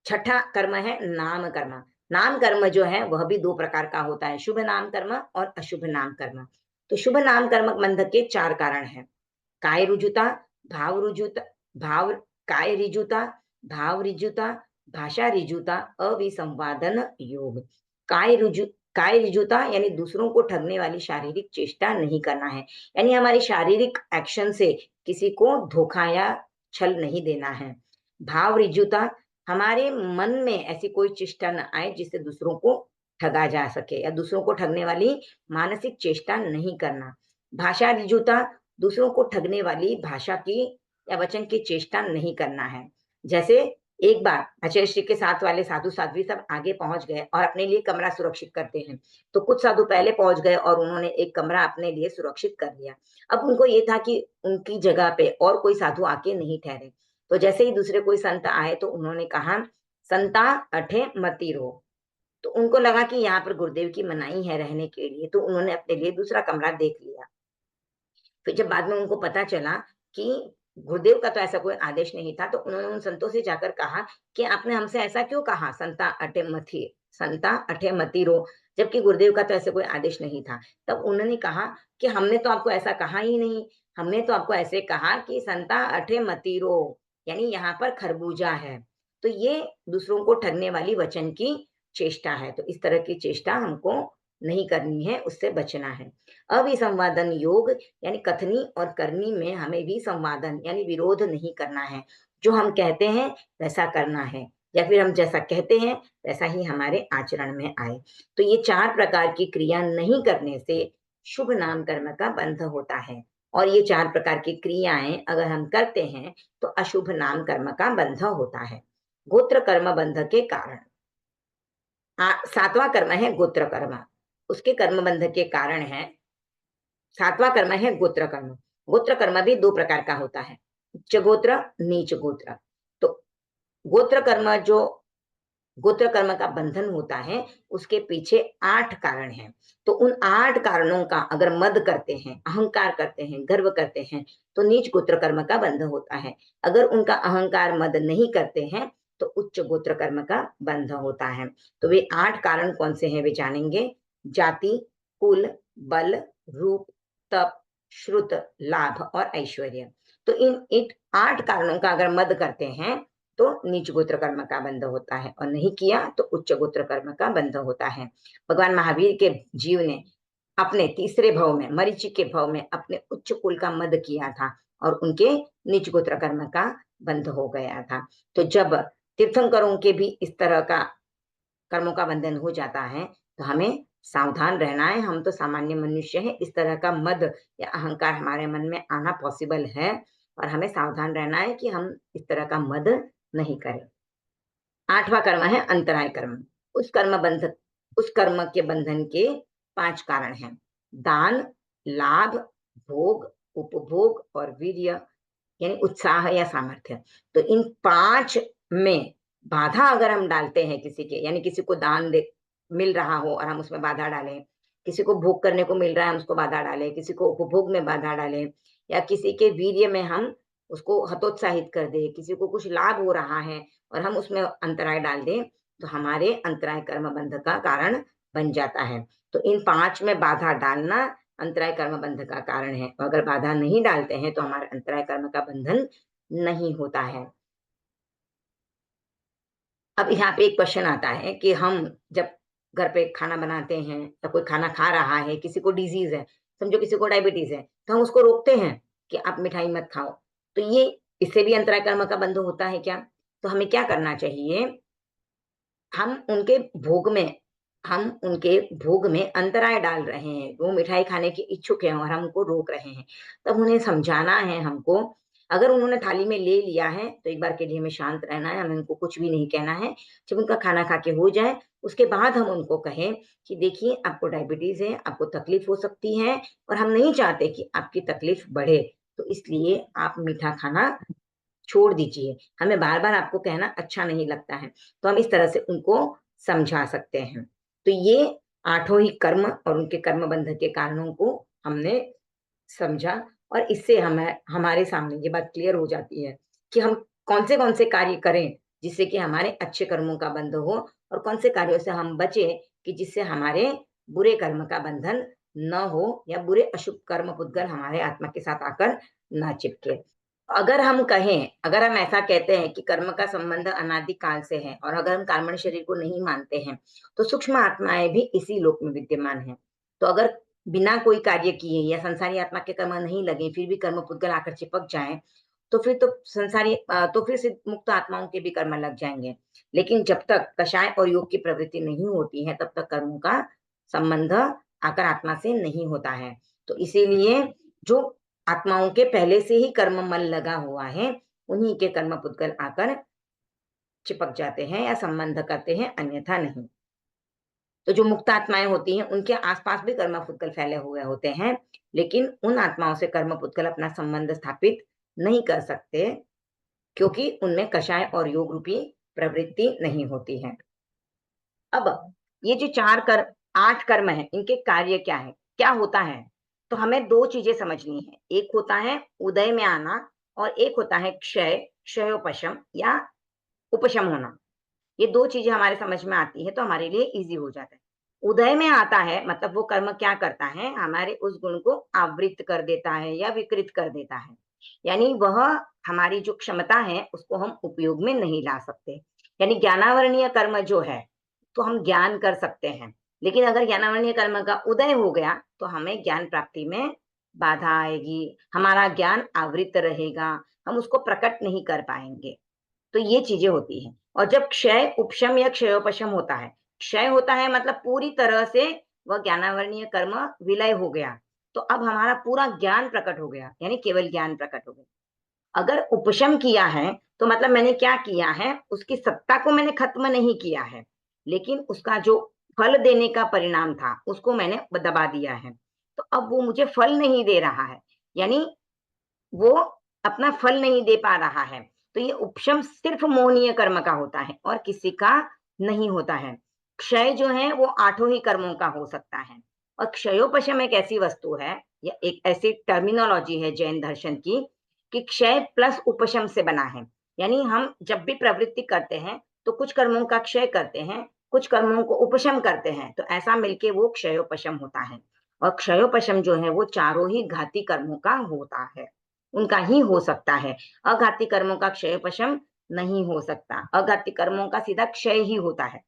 छठा कर्म है नाम कर्म। नाम कर्म जो है वह भी 2 प्रकार का होता है, शुभ नाम कर्म और अशुभ नाम कर्म। तो शुभ नाम कर्म बंधक के 4 कारण हैं। काय रुजुता, भाव रुजुता, भाव काय रिजुता, भाव रिजुता, भाषा रिजुता, अविसंवादन योग। काय रुजु काय रिजुता यानी दूसरों को ठगने वाली शारीरिक चेष्टा नहीं करना है, यानी हमारी शारीरिक एक्शन से किसी को धोखा या छल नहीं देना है। भाव रिजुता, हमारे मन में ऐसी कोई चेष्टा न आए जिससे दूसरों को ठगा जा सके या दूसरों को ठगने वाली मानसिक चेष्टा नहीं करना। भाषा रिजुता, दूसरों को ठगने वाली भाषा की या वचन की चेष्टा नहीं करना है। जैसे एक बार आचार्य श्री के साथ वाले साधु साध्वी सब आगे पहुंच गए और अपने लिए कमरा सुरक्षित करते हैं। तो कुछ साधु पहले पहुंच गए और उन्होंने एक कमरा अपने लिए सुरक्षित कर लिया। अब उनको ये था कि उनकी जगह पे और कोई साधु आके नहीं ठहरे। तो जैसे ही दूसरे कोई संत आए तो उन्होंने कहा, संता अठे मती रहो। तो उनको लगा कि यहाँ पर गुरुदेव की मनाही है रहने के लिए, तो उन्होंने अपने लिए दूसरा कमरा देख लिया। फिर जब बाद में उनको पता चला कि गुरुदेव का तो ऐसा कोई आदेश नहीं था, तो उन्होंने उन संतों से जाकर कहा कि आपने हमसे ऐसा क्यों कहा, संता अठे मती रो, जबकि गुरुदेव का तो ऐसा कोई आदेश नहीं था। तब उन्होंने कहा कि हमने तो आपको ऐसा कहा ही नहीं, हमने तो आपको ऐसे कहा कि संता अठे मती रो, यानी यहाँ पर खरबूजा है। तो ये दूसरों को ठगने वाली वचन की चेष्टा है, तो इस तरह की चेष्टा हमको नहीं करनी है, उससे बचना है। अविसंवादन योग यानी कथनी और करनी में हमें भी संवादन यानी विरोध नहीं करना है। जो हम कहते हैं वैसा करना है, या फिर हम जैसा कहते हैं वैसा ही हमारे आचरण में आए। तो ये 4 प्रकार की क्रिया नहीं करने से शुभ नाम कर्म का बंध होता है, और ये 4 प्रकार की क्रियाएं अगर हम करते हैं तो अशुभ नाम कर्म का बंध होता है। गोत्र कर्म बंध के कारण, 7वां कर्म है गोत्र कर्म। उसके कर्म बंध के कारण है, 7वां कर्म है गोत्र कर्म। गोत्र कर्म भी 2 प्रकार का होता है, उच्च गोत्र, नीच गोत्र। तो गोत्र कर्म जो गोत्र कर्म का बंधन होता है, उसके पीछे 8 कारण हैं। तो उन 8 कारणों का अगर मद करते हैं, अहंकार करते हैं, गर्व करते हैं, तो नीच गोत्र कर्म का बंध होता है। अगर उनका अहंकार मद नहीं करते हैं, तो उच्च गोत्र कर्म का बंध होता है। तो वे 8 कारण कौन से हैं वे जानेंगे। जाति, कुल, बल, रूप, तप, श्रुत, लाभ और ऐश्वर्य। तो इन 8 कारणों का अगर मद करते हैं तो नीच गोत्र कर्म का बंध होता है, और नहीं किया तो उच्च गोत्र कर्म का बंध होता है। भगवान महावीर के जीव ने अपने तीसरे भव में, मरीचि के भव में अपने उच्च कुल का मद किया था और उनके नीच गोत्र कर्म का बंध हो गया था। तो जब तीर्थंकरों के भी इस तरह का कर्मों का बंधन हो जाता है, तो हमें सावधान रहना है। हम तो सामान्य मनुष्य हैं, इस तरह का मद या अहंकार हमारे मन में आना पॉसिबल है, और हमें सावधान रहना है कि हम इस तरह का मद नहीं करें। 8वां कर्म है अंतराय कर्म। उस कर्म के बंधन के 5 कारण हैं। दान, लाभ, भोग, उपभोग और वीर्य, यानी उत्साह या सामर्थ्य। तो इन 5 में बाधा अगर हम डालते हैं किसी के, यानी किसी को दान दे मिल रहा हो और हम उसमें बाधा डालें, किसी को भोग करने को मिल रहा है हम उसको बाधा डालें, किसी को उपभोग में बाधा डालें, या किसी के वीर्य में हम उसको हतोत्साहित कर दें, किसी को कुछ लाभ हो रहा है और हम उसमें अंतराय डाल दें, तो हमारे अंतराय कर्म बंध का कारण बन जाता है। तो इन 5 में बाधा डालना अंतराय कर्म बंध का कारण है। अगर बाधा नहीं डालते हैं तो हमारे अंतराय कर्म का बंधन नहीं होता है। अब यहाँ पे एक क्वेश्चन आता है कि हम जब घर पे खाना बनाते हैं या कोई खाना खा रहा है, किसी को डिजीज है, समझो किसी को डायबिटीज है, तो हम उसको रोकते हैं कि आप मिठाई मत खाओ। तो ये इससे भी अंतराय कर्म का बंध होता है क्या? तो हमें क्या करना चाहिए? हम उनके भोग में हम उनके भोग में अंतराय डाल रहे हैं, वो मिठाई खाने के इच्छुक हैं और हम उनको रोक रहे हैं, तब उन्हें समझाना है हमको। अगर उन्होंने थाली में ले लिया है तो एक बार के लिए हमें शांत रहना है, हमें उनको कुछ भी नहीं कहना है। जब उनका खाना खा के हो जाए उसके बाद हम उनको कहें कि देखिए आपको डायबिटीज है, आपको तकलीफ हो सकती है और हम नहीं चाहते कि आपकी तकलीफ बढ़े, तो इसलिए आप मीठा खाना छोड़ दीजिए। हमें बार-बार आपको कहना अच्छा नहीं लगता है, तो हम इस तरह से उनको समझा सकते हैं। तो ये 8 ही कर्म और उनके कर्म बंध के कारणों को हमने समझा, और इससे हमें हमारे सामने ये बात क्लियर हो जाती है कि हम कौन से कार्य करें जिससे कि हमारे अच्छे कर्मों का बंध हो, और कौन से कार्यों से हम बचें कि जिससे हमारे बुरे कर्म का बंधन न हो, या बुरे अशुभ कर्म पुद्गल हमारे आत्मा के साथ आकर ना चिपके। अगर हम ऐसा कहते हैं कि कर्म का संबंध अनादि काल से है, और अगर हम कार्बन शरीर को नहीं मानते हैं, तो सूक्ष्म आत्माएं भी इसी लोक में विद्यमान हैं। तो अगर बिना कोई कार्य किए या संसारी आत्मा के कर्म नहीं लगे, फिर भी कर्म पुद्गल आकर चिपक जाए, तो फिर तो फिर से मुक्त आत्माओं के भी कर्म लग जाएंगे। लेकिन जब तक कषाय और योग की प्रवृत्ति नहीं होती है, तब तक कर्मों का संबंध आकर आत्मा से नहीं होता है। तो इसीलिए जो आत्माओं के पहले से ही कर्म मल लगा हुआ है, उन्हीं के कर्म पुद्गल आकर चिपक जाते हैं या संबंध करते हैं, अन्यथा नहीं। तो जो मुक्त आत्माएं होती हैं उनके आसपास भी कर्म पुद्गल फैले हुए होते हैं, लेकिन उन आत्माओं से कर्म पुद्गल अपना संबंध स्थापित नहीं कर सकते, क्योंकि उनमें कषाय और योग रूपी प्रवृत्ति नहीं होती है। अब ये जो 8 कर्म है, इनके कार्य क्या है, क्या होता है? तो हमें 2 चीजें समझनी है। एक होता है उदय में आना, और एक होता है क्षयोपशम या उपशम होना। ये 2 चीजें हमारे समझ में आती है तो हमारे लिए ईज़ी हो जाता है। उदय में आता है मतलब वो कर्म क्या करता है, हमारे उस गुण को आवृत कर देता है या विकृत कर देता है। यानी वह हमारी जो क्षमता है उसको हम उपयोग में नहीं ला सकते। यानी ज्ञानावरणीय कर्म जो है, तो हम ज्ञान कर सकते हैं। लेकिन अगर ज्ञानावरणीय कर्म का उदय हो गया तो हमें ज्ञान प्राप्ति में बाधा आएगी, हमारा ज्ञान आवृत रहेगा, हम उसको प्रकट नहीं कर पाएँगे। तो ये चीजें होती हैं। और जब क्षय उपशम या क्षयोपशम होता है, क्षय होता है मतलब पूरी तरह से वह ज्ञानावरणीय कर्म विलय हो गया, तो अब हमारा पूरा ज्ञान प्रकट हो गया, यानी केवल ज्ञान प्रकट हो गया। अगर उपशम किया है तो मतलब मैंने क्या किया है, उसकी सत्ता को मैंने खत्म नहीं किया है, लेकिन उसका जो फल देने का परिणाम था उसको मैंने दबा दिया है। तो अब वो मुझे फल नहीं दे रहा है, यानी वो अपना फल नहीं दे पा रहा है। तो ये उपशम सिर्फ मोहनीय कर्म का होता है और किसी का नहीं होता है। क्षय जो है वो 8 ही कर्मों का हो सकता है। और क्षयोपशम एक ऐसी वस्तु है, या एक ऐसी टर्मिनोलॉजी है जैन दर्शन की, कि क्षय प्लस उपशम से बना है। यानी हम जब भी प्रवृत्ति करते हैं तो कुछ कर्मों का क्षय करते हैं, कुछ कर्मों को उपशम करते हैं, तो ऐसा मिलके वो क्षयोपशम होता है। और क्षयोपशम जो है वो चारों ही घाती कर्मों का होता है, उनका ही हो सकता है। अघाती कर्मों का क्षयोपशम नहीं हो सकता। अघाती कर्मों का सीधा क्षय ही होता है,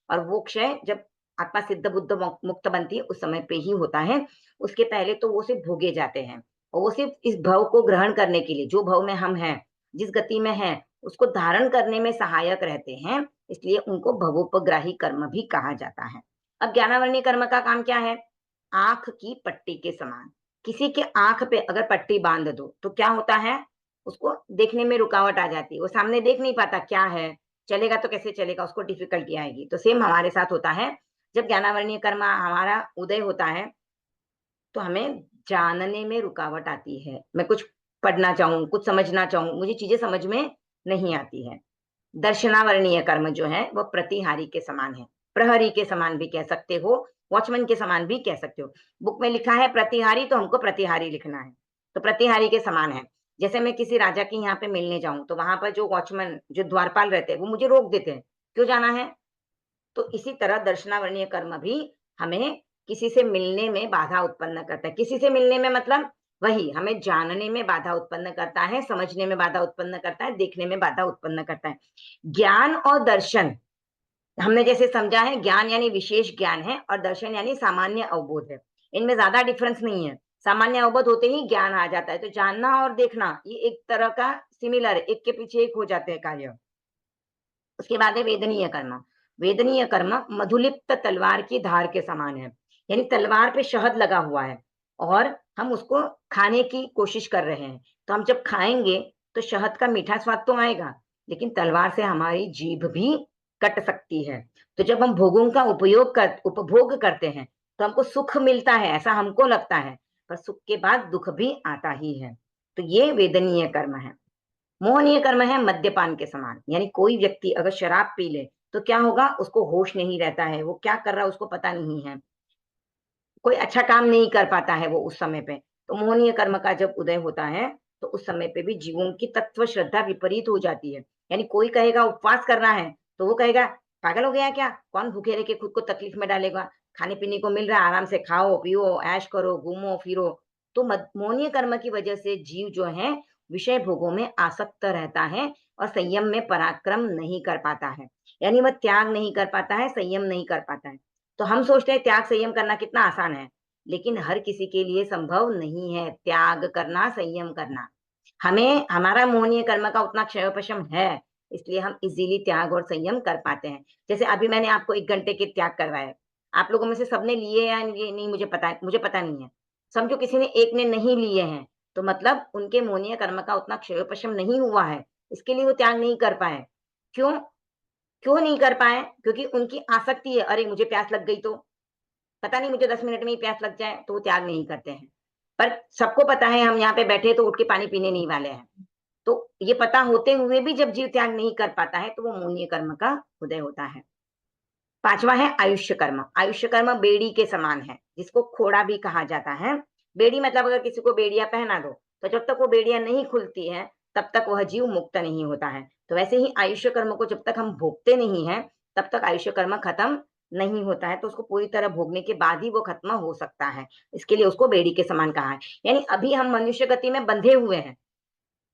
और वो क्षय जब आत्मा सिद्ध बुद्ध मुक्त बनती है उस समय पे ही होता है। उसके पहले तो वो सिर्फ भोगे जाते हैं, और वो सिर्फ इस भव को ग्रहण करने के लिए, जो भव में हम हैं, जिस गति में हैं, उसको धारण करने में सहायक रहते हैं, इसलिए उनको भवोपग्राही कर्म भी कहा जाता है। अब ज्ञानावरणीय कर्म का काम क्या है? आंख की पट्टी के समान। किसी के आंख पे अगर पट्टी बांध दो तो क्या होता है, उसको देखने में रुकावट आ जाती है, वो सामने देख नहीं पाता क्या है, चलेगा तो कैसे चलेगा, उसको डिफिकल्टी आएगी। तो सेम हमारे साथ होता है, जब ज्ञानावरणीय कर्म हमारा उदय होता है तो हमें जानने में रुकावट आती है। मैं कुछ पढ़ना चाहूँ, कुछ समझना चाहूँ, मुझे चीजें समझ में नहीं आती है। दर्शनावरणीय कर्म जो है वो प्रतिहारी के समान है, प्रहरी के समान भी कह सकते हो, वॉचमैन के समान भी कह सकते हो। बुक में लिखा है प्रतिहारी, तो हमको प्रतिहारी लिखना है, तो प्रतिहारी के समान है। जैसे मैं किसी राजा के यहाँ पे मिलने जाऊं तो वहां पर जो वॉचमैन, जो द्वारपाल रहते हैं, वो मुझे रोक देते हैं, क्यों जाना है। तो इसी तरह दर्शनावरणीय कर्म भी हमें किसी से मिलने में बाधा उत्पन्न करता है। किसी से मिलने में मतलब वही हमें जानने में बाधा उत्पन्न करता है, समझने में बाधा उत्पन्न करता है, देखने में बाधा उत्पन्न करता है। ज्ञान और दर्शन हमने जैसे समझा है, ज्ञान यानी विशेष ज्ञान है और दर्शन यानी सामान्य अवबोध है। इनमें ज्यादा डिफरेंस नहीं है। सामान्य अवबोध होते ही ज्ञान आ जाता है। तो जानना और देखना ये एक तरह का सिमिलर है, एक के पीछे एक हो जाते हैं कार्य। उसके बाद है वेदनीय कर्म। वेदनीय कर्म मधुलिप्त तलवार की धार के समान है, यानी तलवार पे शहद लगा हुआ है और हम उसको खाने की कोशिश कर रहे हैं। तो हम जब खाएंगे तो शहद का मीठा स्वाद तो आएगा, लेकिन तलवार से हमारी जीभ भी कट सकती है। तो जब हम भोगों का उपभोग करते हैं तो हमको सुख मिलता है, ऐसा हमको लगता है, पर सुख के बाद दुख भी आता ही है। तो ये वेदनीय कर्म है। मोहनीय कर्म है मद्यपान के समान, यानी कोई व्यक्ति अगर शराब पी ले तो क्या होगा, उसको होश नहीं रहता है, वो क्या कर रहा है उसको पता नहीं है, कोई अच्छा काम नहीं कर पाता है वो उस समय पे। तो मोहनीय कर्म का जब उदय होता है तो उस समय पे भी जीवों की तत्व श्रद्धा विपरीत हो जाती है। यानी कोई कहेगा उपवास करना है तो वो कहेगा पागल हो गया क्या, कौन भूखे रह के खुद को तकलीफ में डालेगा, खाने पीने को मिल रहा है, आराम से खाओ पियो ऐश करो घूमो फिरो। तो मोहनीय कर्म की वजह से जीव जो है विषय भोगों में आसक्त रहता है और संयम में पराक्रम नहीं कर पाता है, यानी वह त्याग नहीं कर पाता है, संयम नहीं कर पाता है। तो हम सोचते हैं त्याग संयम करना कितना आसान है, लेकिन हर किसी के लिए संभव नहीं है त्याग करना, संयम करना। हमें हमारा मोहनीय कर्म का उतना क्षयोपशम है, इसलिए हम इजीली त्याग और संयम कर पाते हैं। जैसे अभी मैंने आपको 1 घंटे के त्याग करवाए, आप लोगों में से सबने लिए या ये नहीं मुझे पता नहीं है। समझो किसी ने एक ने नहीं लिए हैं, तो मतलब उनके मोहनीय कर्म का उतना क्षयोपशम नहीं हुआ है, इसके लिए वो त्याग नहीं कर पाए। क्यों? क्यों नहीं कर पाए? क्योंकि उनकी आसक्ति है, अरे मुझे प्यास लग गई तो, पता नहीं मुझे 10 मिनट में ही प्यास लग जाए, तो वो त्याग नहीं करते हैं। पर सबको पता है हम यहाँ पे बैठे तो उठ के पानी पीने नहीं वाले हैं। तो ये पता होते हुए भी जब जीव त्याग नहीं कर पाता है तो वो मोहनीय कर्म का उदय होता है। पांचवा है आयुष्य कर्म। आयुष्य कर्म बेड़ी के समान है, जिसको खोड़ा भी कहा जाता है। बेड़ी मतलब अगर किसी को बेड़िया पहना दो तो जब तक वो बेड़िया नहीं खुलती है तब तक वह जीव मुक्त नहीं होता है। तो वैसे ही आयुष्य कर्म को जब तक हम भोगते नहीं है तब तक आयुष्य कर्म खत्म नहीं होता है। तो उसको पूरी तरह भोगने के बाद ही वो खत्म हो सकता है, इसके लिए उसको बेड़ी के समान कहा है। यानी अभी हम मनुष्य गति में बंधे हुए हैं,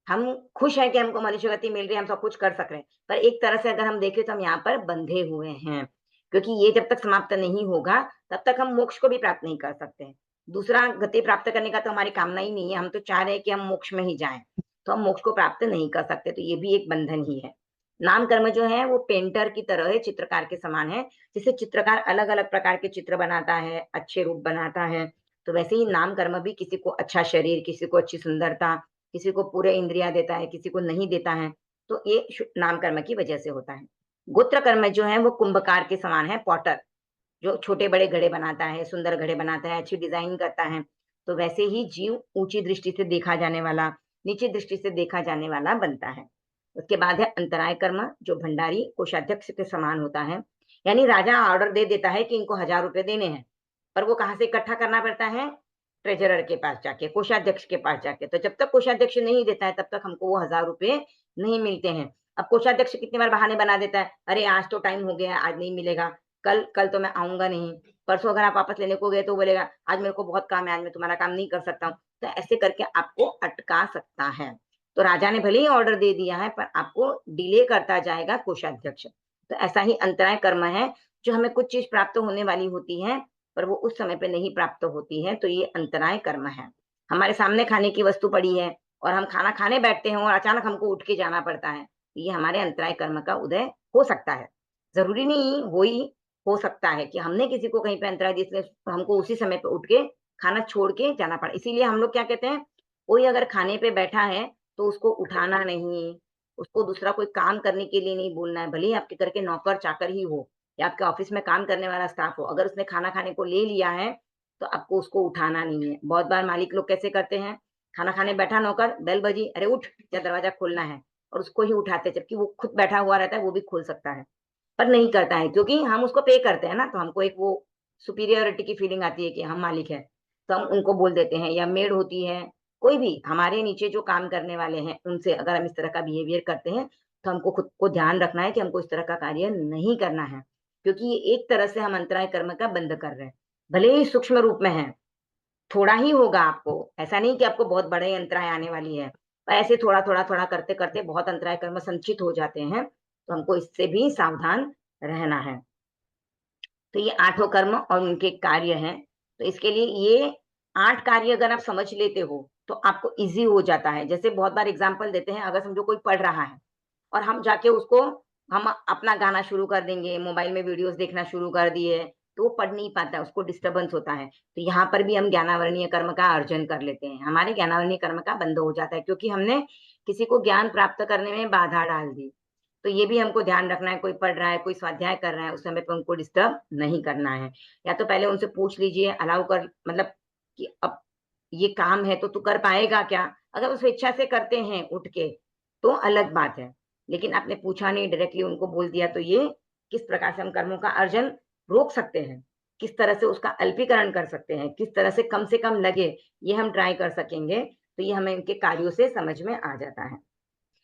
हम खुश हैं कि हमको मनुष्य गति मिल रही है, हम सब कुछ कर सक रहे हैं, पर एक तरह से अगर हम देखें तो हम यहाँ पर बंधे हुए हैं, क्योंकि ये जब तक समाप्त नहीं होगा तब तक हम मोक्ष को भी प्राप्त नहीं कर सकते। दूसरा गति प्राप्त करने का तो हमारी कामना ही नहीं है, हम तो चाह रहे हैं कि हम मोक्ष में ही जाएं, तो हम मोक्ष को प्राप्त नहीं कर सकते। तो ये भी एक बंधन ही है। नाम कर्म जो है वो पेंटर की तरह है, चित्रकार के समान है। जिससे चित्रकार अलग अलग प्रकार के चित्र बनाता है, अच्छे रूप बनाता है, तो वैसे ही नाम कर्म भी किसी को अच्छा शरीर, किसी को अच्छी सुंदरता, किसी को पूरे इंद्रिया देता है, किसी को नहीं देता है। तो ये नाम कर्म की वजह से होता है। गोत्र कर्म जो है वो कुंभकार के समान है, पॉटर जो छोटे बड़े घड़े बनाता है, सुंदर घड़े बनाता है, अच्छी डिजाइन करता है। तो वैसे ही जीव ऊंची दृष्टि से देखा जाने वाला, नीची दृष्टि से देखा जाने वाला बनता है। उसके बाद है अंतराय कर्म, जो भंडारी कोषाध्यक्ष के समान होता है। यानी राजा ऑर्डर दे देता है कि इनको 1000 रुपए देने हैं, पर वो कहाँ से इकट्ठा करना पड़ता है, ट्रेजरर के पास जाके, कोषाध्यक्ष के पास जाके। तो जब तक कोषाध्यक्ष नहीं देता है तब तक हमको वो 1000 रुपए नहीं मिलते हैं। अब कोषाध्यक्ष कितनी बार बहाने बना देता है, अरे आज तो टाइम हो गया, आज नहीं मिलेगा, कल कल तो मैं आऊंगा नहीं, परसों अगर आप वापस लेने को गए तो बोलेगा आज मेरे को बहुत काम है, आज मैं तुम्हारा काम नहीं कर सकता हूँ। तो ऐसे करके आपको अटका सकता है। तो राजा ने भले ही ऑर्डर दे दिया है पर आपको डिले करता जाएगा कोषाध्यक्ष। तो ऐसा ही अंतराय कर्म है, जो हमें कुछ चीज प्राप्त होने वाली होती है पर वो उस समय पे नहीं प्राप्त होती है, तो ये अंतराय कर्म है। हमारे सामने खाने की वस्तु पड़ी है और हम खाना खाने बैठते हैं और अचानक हमको उठ के जाना पड़ता है, ये हमारे अंतराय कर्म का उदय हो सकता है। जरूरी नहीं हो सकता है कि हमने किसी को कहीं पे अंतराय दी इसलिए हमको उसी समय पे उठ के खाना छोड़ के जाना पड़ा। इसीलिए हम लोग क्या कहते हैं, कोई अगर खाने पे बैठा है तो उसको उठाना नहीं, उसको दूसरा कोई काम करने के लिए नहीं बोलना है, भले ही आपके घर के नौकर-चाकर ही हो या आपके ऑफिस में काम करने वाला स्टाफ हो, अगर उसने खाना खाने को ले लिया है, तो आपको उसको उठाना नहीं है। बहुत बार मालिक लोग कैसे करते हैं, खाना खाने बैठा नौकर, बेल बजी, "अरे उठ, या दरवाज़ा खोलना है।" और उसको ही उठाते हैं, जबकि वो खुद बैठा हुआ रहता है, वो भी खोल सकता है। पर नहीं करता है क्योंकि हम उसको पे करते हैं ना, तो हमको एक वो सुपीरियॉरिटी की फीलिंग आती है कि हम मालिक हैं, तो हम उनको बोल देते हैं या मेड होती है, कोई भी हमारे नीचे जो काम करने वाले हैं, उनसे अगर हम इस तरह का बिहेवियर करते हैं, तो हमको खुद को ध्यान रखना है कि हमको इस तरह का कार्य नहीं करना है, क्योंकि ये एक तरह से हम अंतराय कर्म का बंध कर रहे हैं। भले ही सूक्ष्म रूप में है, थोड़ा ही होगा आपको, ऐसा नहीं कि आपको बहुत बड़े अंतराय आने वाली है। पर ऐसे थोड़ा-थोड़ा करते-करते बहुत अंतराय कर्म संचित हो जाते हैं, तो हमको इससे भी सावधान रहना है। तो ये आठों कर्म और उनके कार्य हैं। तो इसके लिए ये 8 कार्य अगर आप समझ लेते हो, तो आपको ईज़ी हो जाता है। जैसे बहुत बार एग्ज़ाम्पल देते हैं, अगर समझो कोई पढ़ रहा है और हम जाके उसको हम अपना गाना शुरू कर देंगे, मोबाइल में वीडियोज़ देखना शुरू कर दिए, तो वो पढ़ नहीं पाता है, उसको डिस्टर्बेंस होता है। तो यहाँ पर भी हम ज्ञानावर्णीय कर्म का अर्जन कर लेते हैं। हमारे ज्ञानावर्णीय कर्म का बंद हो जाता है क्योंकि हमने किसी को ज्ञान प्राप्त करने में बाधा डाल दी। तो ये भी हमको ध्यान रखना है, कोई पढ़ रहा है, कोई स्वाध्याय कर रहा है, उस समय पे उनको डिस्टर्ब नहीं करना है। या तो पहले उनसे पूछ लीजिए, अलाउ कर मतलब कि अब ये काम है तो तू कर पाएगा क्या? अगर वो स्वेच्छा से करते हैं उठ के, तो अलग बात है। लेकिन आपने पूछा नहीं, डायरेक्टली उनको बोल दिया, तो ये किस प्रकार से हम कर्मों का अर्जन रोक सकते हैं? किस तरह से उसका अल्पीकरण कर सकते हैं? किस तरह से कम लगे, ये हम ट्राई कर सकेंगे, तो ये हमें इनके कार्यों से समझ में आ जाता है।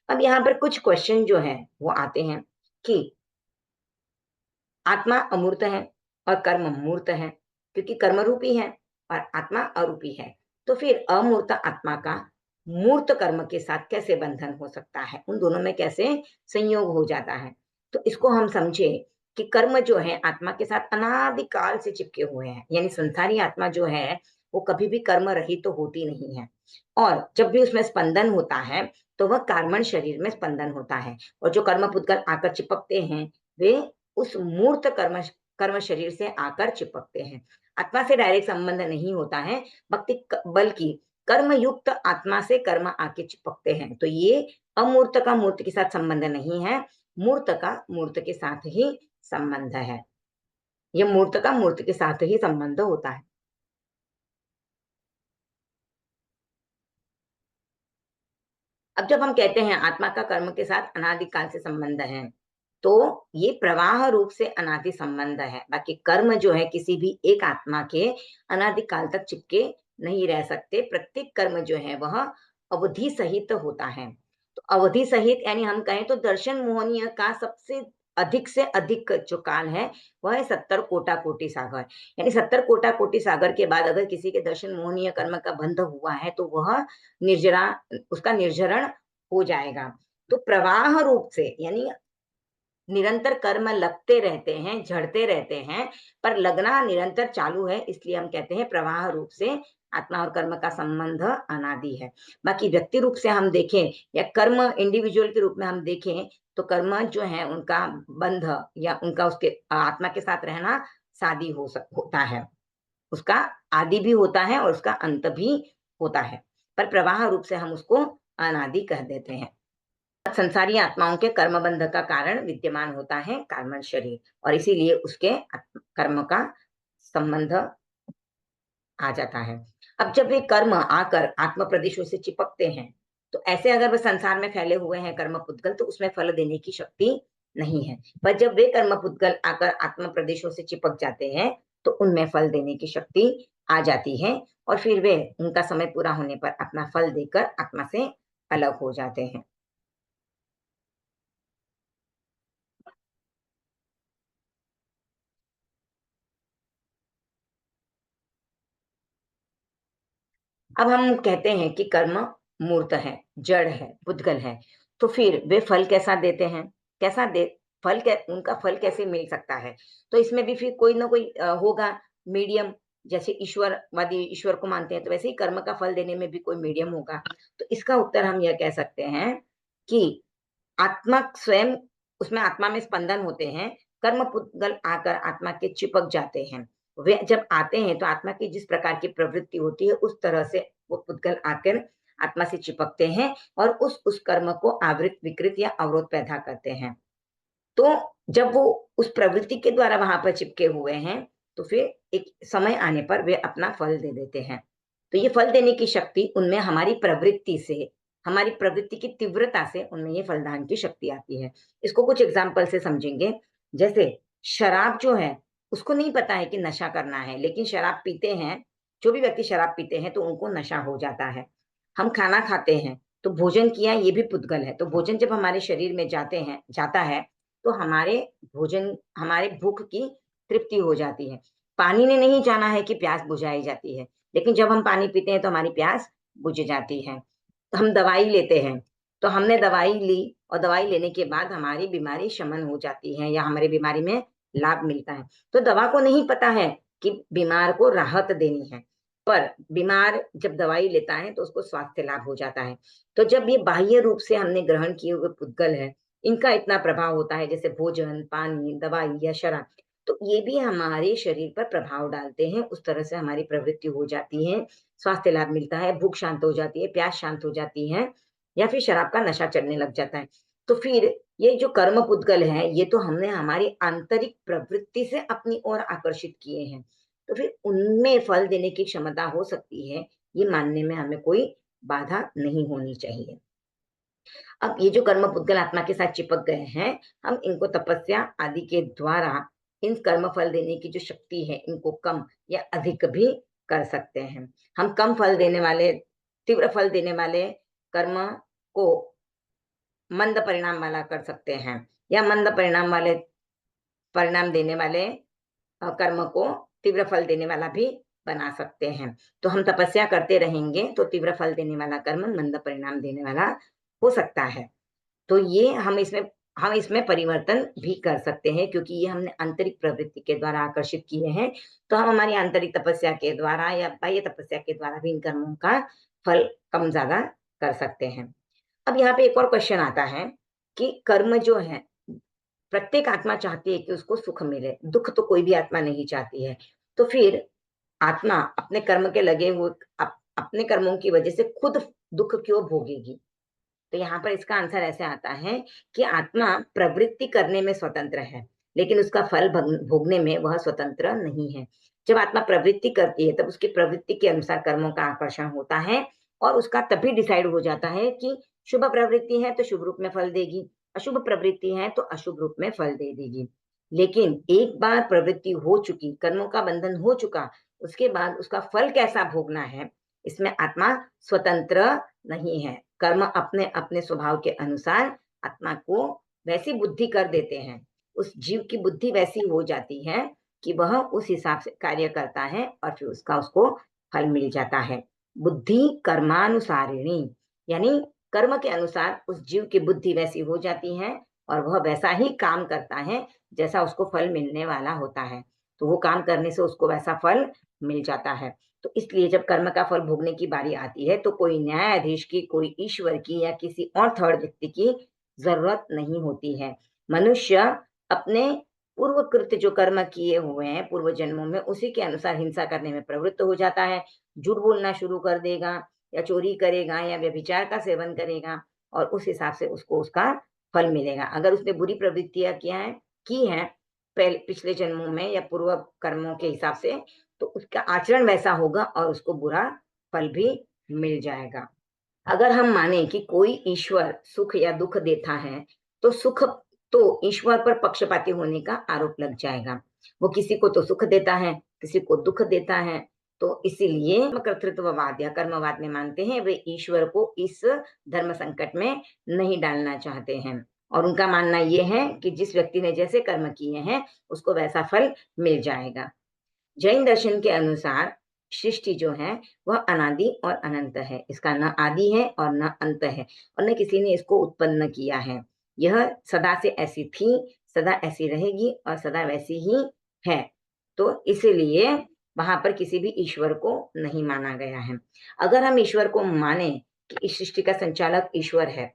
अब यहाँ पर कुछ क्वेश्चन जो हैं, वो आते हैं कि आत्मा अमूर्त है और कर्म मूर्त है, क्योंकि कर्म रूपी है और आत्मा अरूपी है। तो फिर अमूर्त आत्मा का मूर्त कर्म के साथ कैसे बंधन हो सकता है? उन दोनों में कैसे संयोग हो जाता है? तो इसको हम समझे कि कर्म जो है आत्मा के साथ अनादिकाल से चिपके हुए हैं, यानी संसारी आत्मा जो है, वो कभी भी कर्म रहित तो होती नहीं है। और जब भी उसमें स्पंदन होता है, तो वह कार्बन शरीर में स्पंदन होता है और जो कर्म पुद्गल आकर चिपकते हैं, वे उस मूर्त कर्म कर्म शरीर से आकर चिपकते हैं। आत्मा से डायरेक्ट संबंध नहीं होता है, बल्कि कर्म युक्त आत्मा से कर्म आके चिपकते हैं। तो ये अमूर्त का मूर्त के साथ संबंध नहीं है, मूर्त का मूर्त के साथ ही संबंध है। ये मूर्त का मूर्त के साथ ही संबंध होता है। अब जब हम कहते हैं आत्मा का कर्म के साथ अनादिकाल से संबंध है, तो ये प्रवाह रूप से अनादि संबंध है। बाकी कर्म जो है किसी भी एक आत्मा के अनादिकाल तक चिपके नहीं रह सकते। प्रत्येक कर्म जो है वह अवधि सहित होता है। तो अवधि सहित यानी हम कहें तो दर्शन मोहनीय का सबसे अधिक से अधिक जो काल है, वह है 70 कोटि कोटि सागर। यानी 70 कोटि कोटि सागर के बाद अगर किसी के दर्शन मोहनीय कर्म का बंध हुआ है, तो वह निर्जरा उसका निर्जरण हो जाएगा। तो प्रवाह रूप से यानी निरंतर कर्म लगते रहते हैं, झड़ते रहते हैं, पर लगना निरंतर चालू है, इसलिए हम कहते हैं प्रवाह रूप से आत्मा और कर्म का संबंध अनादि है। बाकी व्यक्ति रूप से हम देखें या कर्म इंडिविजुअल के रूप में हम देखें, तो कर्म जो है उनका बंध या उनका उसके आत्मा के साथ रहना शादी होता है। उसका आदि भी होता है और उसका अंत भी होता है, पर प्रवाह रूप से हम उसको अनादि कह देते हैं। संसारी आत्माओं के कर्म बंध का कारण विद्यमान होता है कार्बन शरीर और इसीलिए उसके कर्म का संबंध आ जाता है। अब जब वे कर्म आकर आत्म प्रदेशों से चिपकते हैं, तो ऐसे अगर वे संसार में फैले हुए हैं कर्म पुद्गल, तो उसमें फल देने की शक्ति नहीं है। पर जब वे कर्म पुद्गल आकर आत्म प्रदेशों से चिपक जाते हैं, तो उनमें फल देने की शक्ति आ जाती है और फिर वे उनका समय पूरा होने पर अपना फल देकर आत्मा से अलग हो जाते हैं। अब हम कहते हैं कि कर्म मूर्त है, जड़ है, पुद्गल है, तो फिर वे फल कैसा देते हैं? कैसा दे फल कै उनका फल कैसे मिल सकता है? तो इसमें भी फिर कोई ना कोई होगा मीडियम, जैसे ईश्वरवादी ईश्वर को मानते हैं, तो वैसे ही कर्म का फल देने में भी कोई मीडियम होगा। तो इसका उत्तर हम यह कह सकते हैं कि आत्मा स्वयं उसमें आत्मा में स्पंदन होते हैं, कर्म पुद्गल आकर आत्मा के चिपक जाते हैं। वे जब आते हैं तो आत्मा की जिस प्रकार की प्रवृत्ति होती है उस तरह से वो पुद्गल आकर आत्मा से चिपकते हैं और उस कर्म को आवृत विकृत या अवरोध पैदा करते हैं। तो जब वो उस प्रवृत्ति के द्वारा वहां पर चिपके हुए हैं, तो फिर एक समय आने पर वे अपना फल दे देते हैं। तो ये फल देने की शक्ति उनमें हमारी प्रवृत्ति से, हमारी प्रवृत्ति की तीव्रता से उनमें ये फलदान की शक्ति आती है। इसको कुछ एग्जाम्पल से समझेंगे। जैसे शराब जो है, उसको नहीं पता है कि नशा करना है, लेकिन शराब पीते हैं। जो भी व्यक्ति शराब पीते हैं तो उनको नशा हो जाता है। हम खाना खाते हैं, तो भोजन किया, ये भी पुद्गल है। तो भोजन जब हमारे शरीर में जाता है, तो हमारे भूख की तृप्ति हो जाती है। पानी ने नहीं जाना है कि प्यास बुझाई जाती है, लेकिन जब हम पानी पीते हैं तो हमारी प्यास बुझ जाती है। तो हम दवाई लेते हैं, तो हमने दवाई ली और दवाई लेने के बाद हमारी बीमारी शमन हो जाती है या हमारी बीमारी में लाभ मिलता है। तो दवा को नहीं पता है कि बीमार को राहत देनी है, पर बीमार जब दवाई लेता है तो उसको स्वास्थ्य लाभ हो जाता है। तो जब ये बाह्य रूप से हमने ग्रहण किए हुए पुद्गल है, इनका इतना प्रभाव होता है, जैसे भोजन, पानी, दवाई या शराब, तो ये भी हमारे शरीर पर प्रभाव डालते हैं। उस तरह से हमारी प्रवृत्ति हो जाती है, स्वास्थ्य लाभ मिलता है, भूख शांत हो जाती है, प्यास शांत हो जाती है, या फिर शराब का नशा चढ़ने लग जाता है। तो फिर ये जो कर्म पुद्गल है, ये तो हमने हमारी आंतरिक प्रवृत्ति से अपनी ओर आकर्षित किए हैं। तो फिर उनमें फल देने की क्षमता हो सकती है, ये मानने में हमें कोई बाधा नहीं होनी चाहिए। अब ये जो कर्म पुद्गल आत्मा के साथ चिपक गए हैं, हम इनको तपस्या आदि के द्वारा इन कर्म फल देने की जो शक्ति है, इनको कम या अधिक भी कर सकते हैं। हम कम फल देने वाले, तीव्र फल देने वाले कर्म को मंद परिणाम वाला कर सकते हैं, या मंद परिणाम वाले, परिणाम देने वाले कर्म को तीव्र फल देने वाला भी बना सकते हैं। तो हम तपस्या करते रहेंगे तो तीव्र फल देने वाला कर्म मंद परिणाम देने वाला हो सकता है। तो ये हम इसमें परिवर्तन भी कर सकते हैं, क्योंकि ये हमने आंतरिक प्रवृत्ति के द्वारा आकर्षित किए हैं। तो हम हमारी आंतरिक तपस्या के द्वारा या बाह्य तपस्या के द्वारा भी इन कर्मों का फल कम ज्यादा कर सकते हैं। अब यहाँ पे एक और क्वेश्चन आता है कि कर्म जो है, प्रत्येक आत्मा चाहती है कि उसको सुख मिले, दुख तो कोई भी आत्मा नहीं चाहती है। तो फिर आत्मा अपने कर्म के लगे हुए अपने कर्मों की वजह से खुद दुख क्यों भोगेगी? तो यहाँ पर इसका आंसर ऐसे आता है कि आत्मा प्रवृत्ति करने में स्वतंत्र है, लेकिन उसका फल भोगने में वह स्वतंत्र नहीं है। जब आत्मा प्रवृत्ति करती है, तब उसकी प्रवृत्ति के अनुसार कर्मों का आकर्षण होता है, और उसका तभी डिसाइड हो जाता है कि शुभ प्रवृत्ति है तो शुभ रूप में फल देगी, अशुभ प्रवृत्ति है तो अशुभ रूप में फल दे देगी। लेकिन एक बार प्रवृत्ति हो चुकी, कर्मों का बंधन हो चुका, उसके बाद उसका फल कैसा भोगना है, इसमें आत्मा स्वतंत्र नहीं है। कर्म अपने अपने स्वभाव के अनुसार आत्मा को वैसी बुद्धि कर देते हैं, उस जीव की बुद्धि वैसी हो जाती है कि वह उस हिसाब से कार्य करता है और फिर उसको फल मिल जाता है। बुद्धि कर्मानुसारिणी, यानी कर्म के अनुसार उस जीव की बुद्धि वैसी हो जाती है और वह वैसा ही काम करता है जैसा उसको फल मिलने वाला होता है। तो वो काम करने से उसको वैसा फल मिल जाता है। तो इसलिए जब कर्म का फल भोगने की बारी आती है, तो कोई न्यायाधीश की, कोई ईश्वर की या किसी और थर्ड व्यक्ति की जरूरत नहीं होती है। मनुष्य अपने पूर्व कृत्य जो कर्म किए हुए हैं पूर्व जन्मों में, उसी के अनुसार हिंसा करने में प्रवृत्त हो जाता है। झूठ बोलना शुरू कर देगा, या चोरी करेगा, या व्यभिचार का सेवन करेगा, और उस हिसाब से उसको उसका फल मिलेगा। अगर उसने बुरी प्रवृत्तियां की हैं पहले पिछले जन्मों में या पूर्व कर्मों के हिसाब से, तो उसका आचरण वैसा होगा और उसको बुरा फल भी मिल जाएगा। अगर हम माने कि कोई ईश्वर सुख या दुख देता है, तो सुख तो ईश्वर पर पक्षपाती होने का आरोप लग जाएगा। वो किसी को तो सुख देता है, किसी को दुख देता है। तो इसीलिए कर्तृत्ववाद या कर्मवाद में मानते हैं, वे ईश्वर को इस धर्म संकट में नहीं डालना चाहते हैं। और उनका मानना यह है कि जिस व्यक्ति ने जैसे कर्म किए हैं, उसको वैसा फल मिल जाएगा। जैन दर्शन के अनुसार सृष्टि जो है वह अनादि और अनंत है। इसका न आदि है और न अंत है, और न किसी ने इसको उत्पन्न किया है। यह सदा से ऐसी थी, सदा ऐसी रहेगी और सदा वैसी ही है। तो इसीलिए वहां पर किसी भी ईश्वर को नहीं माना गया है। अगर हम ईश्वर को माने कि इस सृष्टि का संचालक ईश्वर है,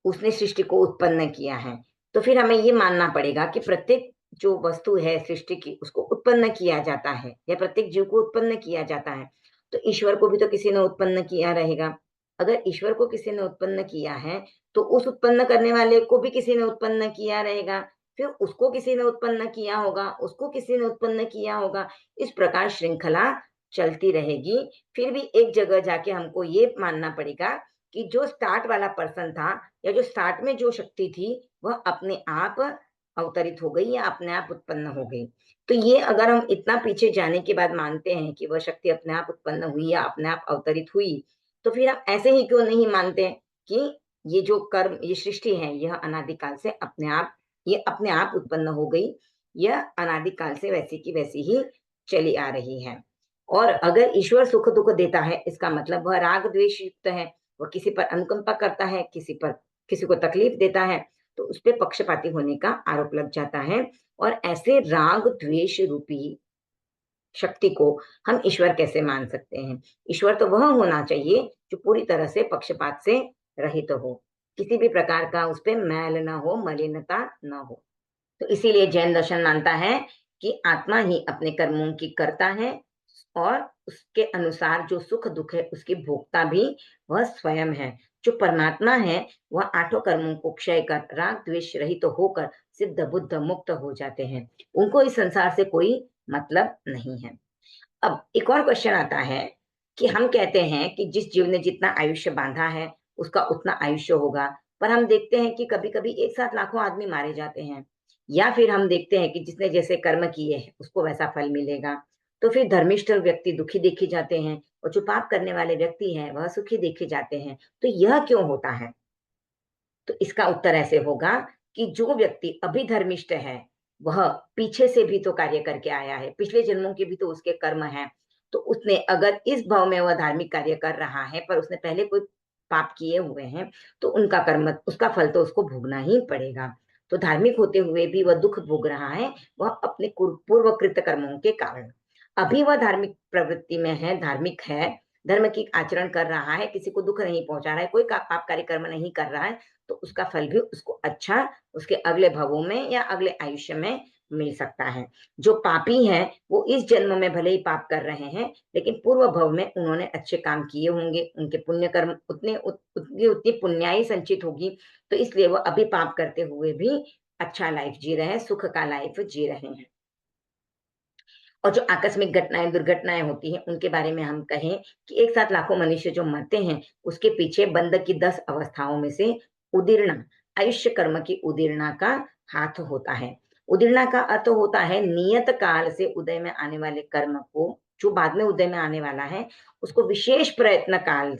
उसने सृष्टि को उत्पन्न किया है, तो फिर हमें ये मानना पड़ेगा कि प्रत्येक जो वस्तु है सृष्टि की, उसको उत्पन्न किया जाता है, या प्रत्येक जीव को उत्पन्न किया जाता है। तो ईश्वर को भी तो किसी ने उत्पन्न किया रहेगा। अगर ईश्वर को किसी ने उत्पन्न किया है, तो उस उत्पन्न करने वाले को भी किसी ने उत्पन्न किया रहेगा, फिर उसको किसी ने उत्पन्न किया होगा, उसको किसी ने उत्पन्न किया होगा। इस प्रकार श्रृंखला चलती रहेगी। फिर भी एक जगह जाके हमको ये मानना पड़ेगा कि जो स्टार्ट वाला पर्सन था या जो स्टार्ट में जो शक्ति थी, वह अपने आप अवतरित हो गई या अपने आप उत्पन्न हो गई। तो ये अगर हम इतना पीछे जाने के बाद मानते हैं कि वह शक्ति अपने आप उत्पन्न हुई या अपने आप अवतरित हुई, तो फिर हम ऐसे ही क्यों नहीं मानते कि ये जो कर्म, ये सृष्टि है, यह अनादिकाल से अपने आप, ये अपने आप उत्पन्न हो गई, यह अनादिकाल से वैसी की वैसी ही चली आ रही है। और अगर ईश्वर सुख दुख देता है, इसका मतलब वह राग द्वेष युक्त है, वह किसी पर अनुकंपा करता है, किसी को तकलीफ देता है, तो उस पर पक्षपाती होने का आरोप लग जाता है। और ऐसे राग द्वेष रूपी शक्ति को हम ईश्वर कैसे मान सकते हैं? ईश्वर तो वह होना चाहिए जो पूरी तरह से पक्षपात से रहित हो, किसी भी प्रकार का उस पे मैल न हो, मलिनता न हो। तो इसीलिए जैन दर्शन मानता है कि आत्मा ही अपने कर्मों की करता है और उसके अनुसार जो सुख दुख है उसकी भोक्ता भी वह स्वयं है। जो परमात्मा है वह आठों कर्मों को क्षय कर राग द्वेष रहित तो होकर सिद्ध बुद्ध मुक्त हो जाते हैं। उनको इस संसार से कोई मतलब नहीं है। अब एक और क्वेश्चन आता है कि हम कहते हैं कि जिस जीव ने जितना आयुष्य बांधा है उसका उतना आयुष्य होगा, पर हम देखते हैं कि कभी कभी एक साथ लाखों आदमी मारे जाते हैं। या फिर हम देखते हैं कि जिसने जैसे कर्म किए हैं उसको वैसा फल मिलेगा। तो फिर धर्मिष्ठ व्यक्ति दुखी देखे जाते हैं और जो पाप करने वाले व्यक्ति हैं वह सुखी देखे जाते हैं। तो यह क्यों होता है? तो इसका उत्तर ऐसे होगा कि जो व्यक्ति अभी धर्मिष्ठ है, वह पीछे से भी तो कार्य करके आया है, पिछले जन्मों के भी तो उसके कर्म हैं। तो उसने अगर इस भाव में वह धार्मिक कार्य कर रहा है, पर उसने पहले कोई पाप किए हुए हैं, तो उनका कर्म, उसका फल तो उसको भोगना ही पड़ेगा। तो धार्मिक होते हुए भी वह दुख भोग रहा है, वह अपने पूर्वकृत कर्मों के कारण। अभी वह धार्मिक प्रवृत्ति में है, धार्मिक है, धर्म की आचरण कर रहा है, किसी को दुख नहीं पहुंचा रहा है, कोई पापकारी कर्म नहीं कर रहा है, तो उसका फल भी उसको अच्छा उसके अगले भवों में या अगले आयुष्य में मिल सकता है। जो पापी हैं वो इस जन्म में भले ही पाप कर रहे हैं, लेकिन पूर्व भव में उन्होंने अच्छे काम किए होंगे, उनके पुण्य कर्म उतनी पुण्याई संचित होगी, तो इसलिए वो अभी पाप करते हुए भी अच्छा लाइफ जी रहे हैं, सुख का लाइफ जी रहे हैं। और जो आकस्मिक घटनाएं, दुर्घटनाएं होती हैं, उनके बारे में हम कहें कि एक साथ लाखों मनुष्य जो मरते हैं, उसके पीछे बंद की 10 अवस्थाओं में से उदीर्णा, आयुष्य कर्म की उदीर्णा का हाथ होता है। उदीर्णा का अर्थ होता है नियत काल से उदय में आने वाले कर्म को, जो बाद में उदय में आने वाला है, उसको विशेष प्रयत्न काल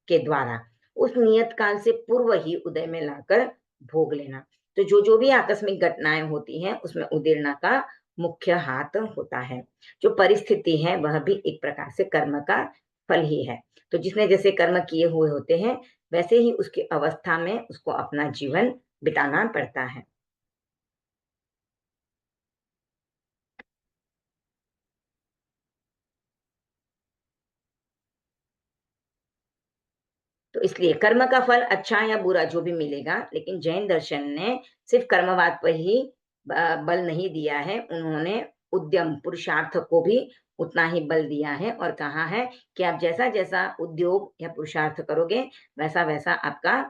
के द्वारा उस नियत काल से पूर्व ही उदय में लाकर भोग लेना। तो जो जो भी आकस्मिक घटनाएं होती हैं, उसमें उदीर्णा का मुख्य हाथ होता है। जो परिस्थिति है वह भी एक प्रकार से कर्म का फल ही है। तो जिसने जैसे कर्म किए हुए होते हैं, वैसे ही उसकी अवस्था में उसको अपना जीवन बिताना पड़ता है। तो इसलिए कर्म का फल अच्छा या बुरा जो भी मिलेगा, लेकिन जैन दर्शन ने सिर्फ कर्मवाद पर ही बल नहीं दिया है, उन्होंने उद्यम पुरुषार्थ को भी उतना ही बल दिया है और कहा है कि आप जैसा जैसा उद्योग या पुरुषार्थ करोगे, वैसा वैसा आपका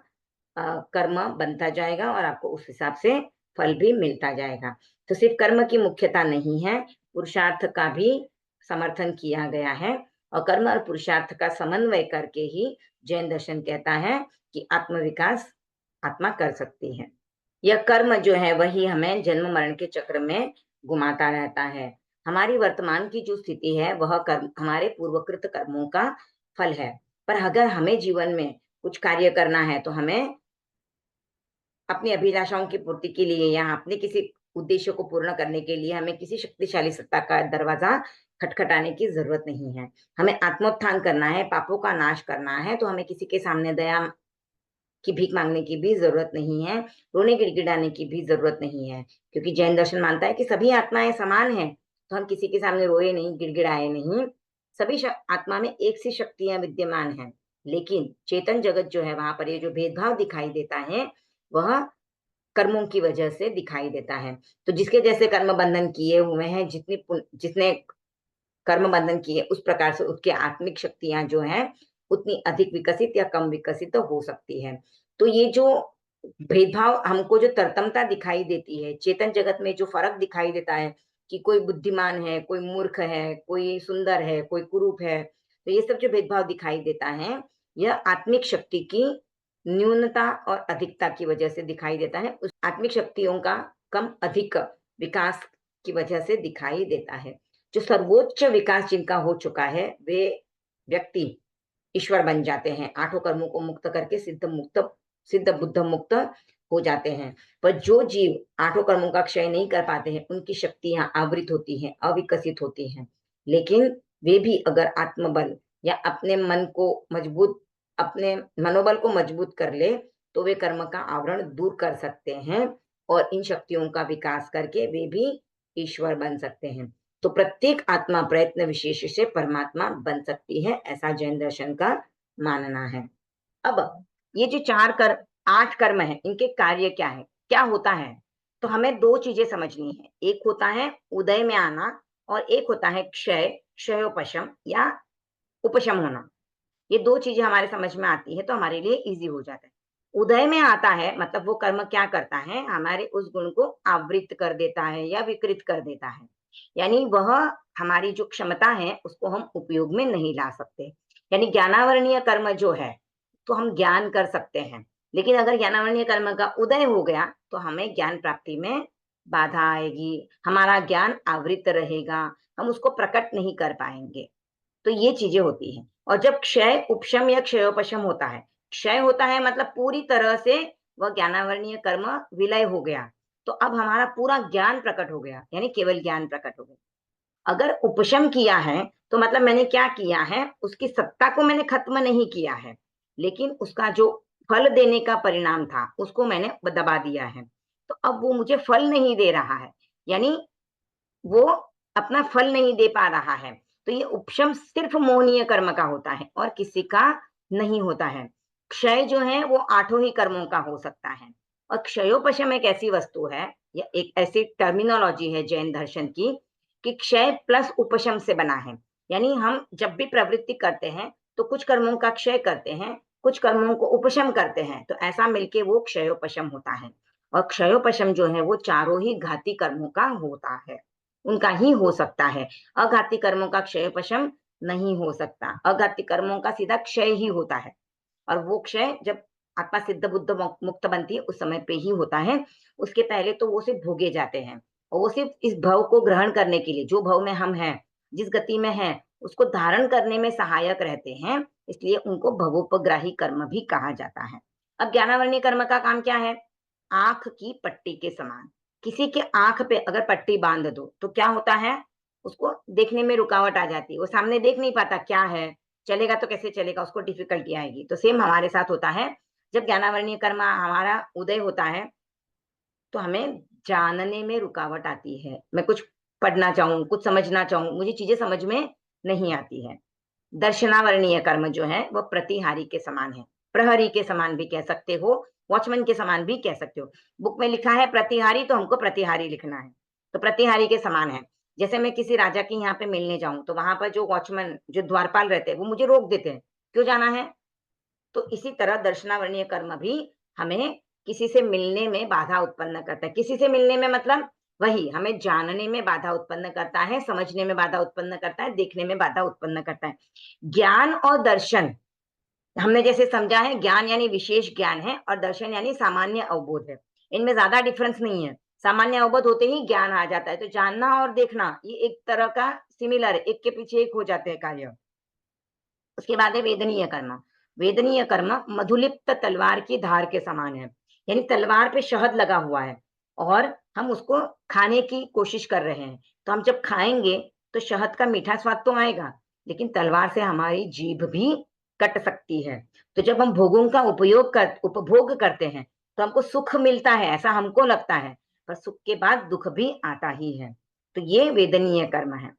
कर्म बनता जाएगा और आपको उस हिसाब से फल भी मिलता जाएगा। तो सिर्फ कर्म की मुख्यता नहीं है, पुरुषार्थ का भी समर्थन किया गया है। और कर्म और पुरुषार्थ का समन्वय करके ही जैन दर्शन कहता है कि आत्म विकास आत्मा कर सकती है। यह कर्म जो है वही हमें जन्म मरण के चक्र में घुमाता रहता है। हमारी वर्तमान की जो स्थिति है वह कर्म हमारे पूर्वकृत कर्मों का फल है। पर अगर हमें जीवन में कुछ कार्य करना है, तो हमें अपनी अभिलाषाओं की पूर्ति के लिए या अपने किसी उद्देश्य को पूर्ण करने के लिए हमें किसी शक्तिशाली सत्ता का दरवाजा खटखटाने की जरूरत नहीं है। हमें आत्मोत्थान करना है, पापों का नाश करना है, तो हमें किसी के सामने दया की भीख मांगने की भी जरूरत नहीं है, रोने गिड़गिड़ाने की भी जरूरत नहीं है। क्योंकि जैन दर्शन मानता है कि सभी आत्माएं समान हैं, तो हम किसी के सामने रोए नहीं, गिड़गिड़ाए नहीं। सभी आत्मा में एक सी शक्तियां विद्यमान हैं, लेकिन चेतन जगत जो है वहां पर ये जो भेदभाव दिखाई देता है, वह कर्मों की वजह से दिखाई देता है। तो जिसके जैसे कर्म बंधन किए हुए हैं, जिसने कर्म बंधन किए, उस प्रकार से उसकी आत्मिक शक्तियां जो हैं उतनी अधिक विकसित या कम विकसित हो सकती है। तो ये जो भेदभाव हमको जो तरतमता दिखाई देती है, चेतन जगत में जो फर्क दिखाई देता है कि कोई बुद्धिमान है, कोई मूर्ख है, कोई सुंदर है, कोई कुरूप है, तो ये सब जो भेदभाव दिखाई देता है, यह आत्मिक शक्ति की न्यूनता और अधिकता की वजह से दिखाई देता है। उस आत्मिक शक्तियों का कम अधिक विकास की वजह से दिखाई देता है। जो सर्वोच्च विकास जिनका हो चुका है, वे व्यक्ति ईश्वर बन जाते हैं, आठों कर्मों को मुक्त करके सिद्ध बुद्ध मुक्त हो जाते हैं। पर जो जीव आठों कर्मों का क्षय नहीं कर पाते हैं, उनकी शक्तियां आवृत होती हैं, अविकसित होती हैं। लेकिन वे भी अगर आत्मबल या अपने मनोबल को मजबूत कर ले, तो वे कर्म का आवरण दूर कर सकते हैं और इन शक्तियों का विकास करके वे भी ईश्वर बन सकते हैं। तो प्रत्येक आत्मा प्रयत्न विशेष से परमात्मा बन सकती है, ऐसा जैन दर्शन का मानना है। अब ये जो 8 कर्म है, इनके कार्य क्या है, क्या होता है? तो हमें 2 चीजें समझनी है। एक होता है उदय में आना और एक होता है क्षयोपशम या उपशम होना। ये 2 चीजें हमारे समझ में आती है तो हमारे लिए इजी हो जाता है। उदय में आता है मतलब वो कर्म क्या करता है, हमारे उस गुण को आवृत कर देता है या विकृत कर देता है। यानी वह हमारी जो क्षमता है उसको हम उपयोग में नहीं ला सकते। यानी ज्ञानावरणीय कर्म जो है तो हम ज्ञान कर सकते हैं, लेकिन अगर ज्ञानावरणीय कर्म का उदय हो गया तो हमें ज्ञान प्राप्ति में बाधा आएगी, हमारा ज्ञान आवृत रहेगा, हम उसको प्रकट नहीं कर पाएंगे। तो ये चीजें होती हैं। और जब क्षय उपशम या क्षयोपशम होता है, क्षय होता है मतलब पूरी तरह से वह ज्ञानावरणीय कर्म विलय हो गया, तो अब हमारा पूरा ज्ञान प्रकट हो गया, यानी केवल ज्ञान प्रकट हो गया। अगर उपशम किया है तो मतलब मैंने क्या किया है, उसकी सत्ता को मैंने खत्म नहीं किया है, लेकिन उसका जो फल देने का परिणाम था उसको मैंने दबा दिया है। तो अब वो मुझे फल नहीं दे रहा है, यानी वो अपना फल नहीं दे पा रहा है। तो ये उपशम सिर्फ मोहनीय कर्म का होता है और किसी का नहीं होता है। क्षय जो है वो 8 ही कर्मों का हो सकता है। और क्षयोपशम एक ऐसी वस्तु है या एक ऐसी टर्मिनोलॉजी है जैन दर्शन की कि क्षय प्लस उपशम से बना है। यानी हम जब भी प्रवृत्ति करते हैं तो कुछ कर्मों का क्षय करते हैं, कुछ कर्मों को उपशम करते हैं, तो ऐसा मिलके वो क्षयोपशम होता है। और क्षयोपशम जो है वो चारों ही घाती कर्मों का होता है, उनका ही हो सकता है। अघाती कर्मों का क्षयोपशम नहीं हो सकता, अघाती कर्मों का सीधा क्षय ही होता है। और वो क्षय जब आत्मा सिद्ध बुद्ध मुक्त बनती है उस समय पे ही होता है। उसके पहले तो वो सिर्फ भोगे जाते हैं और वो सिर्फ इस भव को ग्रहण करने के लिए, जो भव में हम हैं, जिस गति में हैं, उसको धारण करने में सहायक रहते हैं, इसलिए उनको भवोपग्राही कर्म भी कहा जाता है। अब ज्ञानावरणीय कर्म का काम क्या है? आंख की पट्टी के समान। किसी के आंख पे अगर पट्टी बांध दो तो क्या होता है, उसको देखने में रुकावट आ जाती है, वो सामने देख नहीं पाता क्या है, चलेगा तो कैसे चलेगा, उसको डिफिकल्टी आएगी। तो सेम हमारे साथ होता है, जब ज्ञानावरणीय कर्म हमारा उदय होता है तो हमें जानने में रुकावट आती है। मैं कुछ पढ़ना चाहूँ, कुछ समझना चाहूँ, मुझे चीजें समझ में नहीं आती है। दर्शनावरणीय कर्म जो है वह प्रतिहारी के समान है, प्रहरी के समान भी कह सकते हो, वॉचमैन के समान भी कह सकते हो। बुक में लिखा है प्रतिहारी तो हमको प्रतिहारी लिखना है, तो प्रतिहारी के समान है। जैसे मैं किसी राजा के यहाँ पे मिलने जाऊं तो वहां पर जो वॉचमैन, जो द्वारपाल रहते हैं, वो मुझे रोक देते हैं, क्यों जाना है। तो इसी तरह दर्शनावरणीय कर्म भी हमें किसी से मिलने में बाधा उत्पन्न करता है। किसी से मिलने में मतलब वही हमें जानने में बाधा उत्पन्न करता है, समझने में बाधा उत्पन्न करता है, देखने में बाधा उत्पन्न करता है। ज्ञान और दर्शन हमने जैसे समझा है, ज्ञान यानी विशेष ज्ञान है और दर्शन यानी सामान्य अवबोध है। इनमें ज्यादा डिफरेंस नहीं है। सामान्य अवबोध होते ही ज्ञान आ जाता है। तो जानना और देखना ये एक तरह का सिमिलर है, एक के पीछे एक हो जाते हैं कार्य। उसके बाद है वेदनीय कर्म। वेदनीय कर्म मधुलिप्त तलवार की धार के समान है, यानी तलवार पे शहद लगा हुआ है और हम उसको खाने की कोशिश कर रहे हैं। तो हम जब खाएंगे तो शहद का मीठा स्वाद तो आएगा, लेकिन तलवार से हमारी जीभ भी कट सकती है। तो जब हम भोगों का उपभोग करते हैं तो हमको सुख मिलता है, ऐसा हमको लगता है, पर सुख के बाद दुख भी आता ही है। तो ये वेदनीय कर्म है।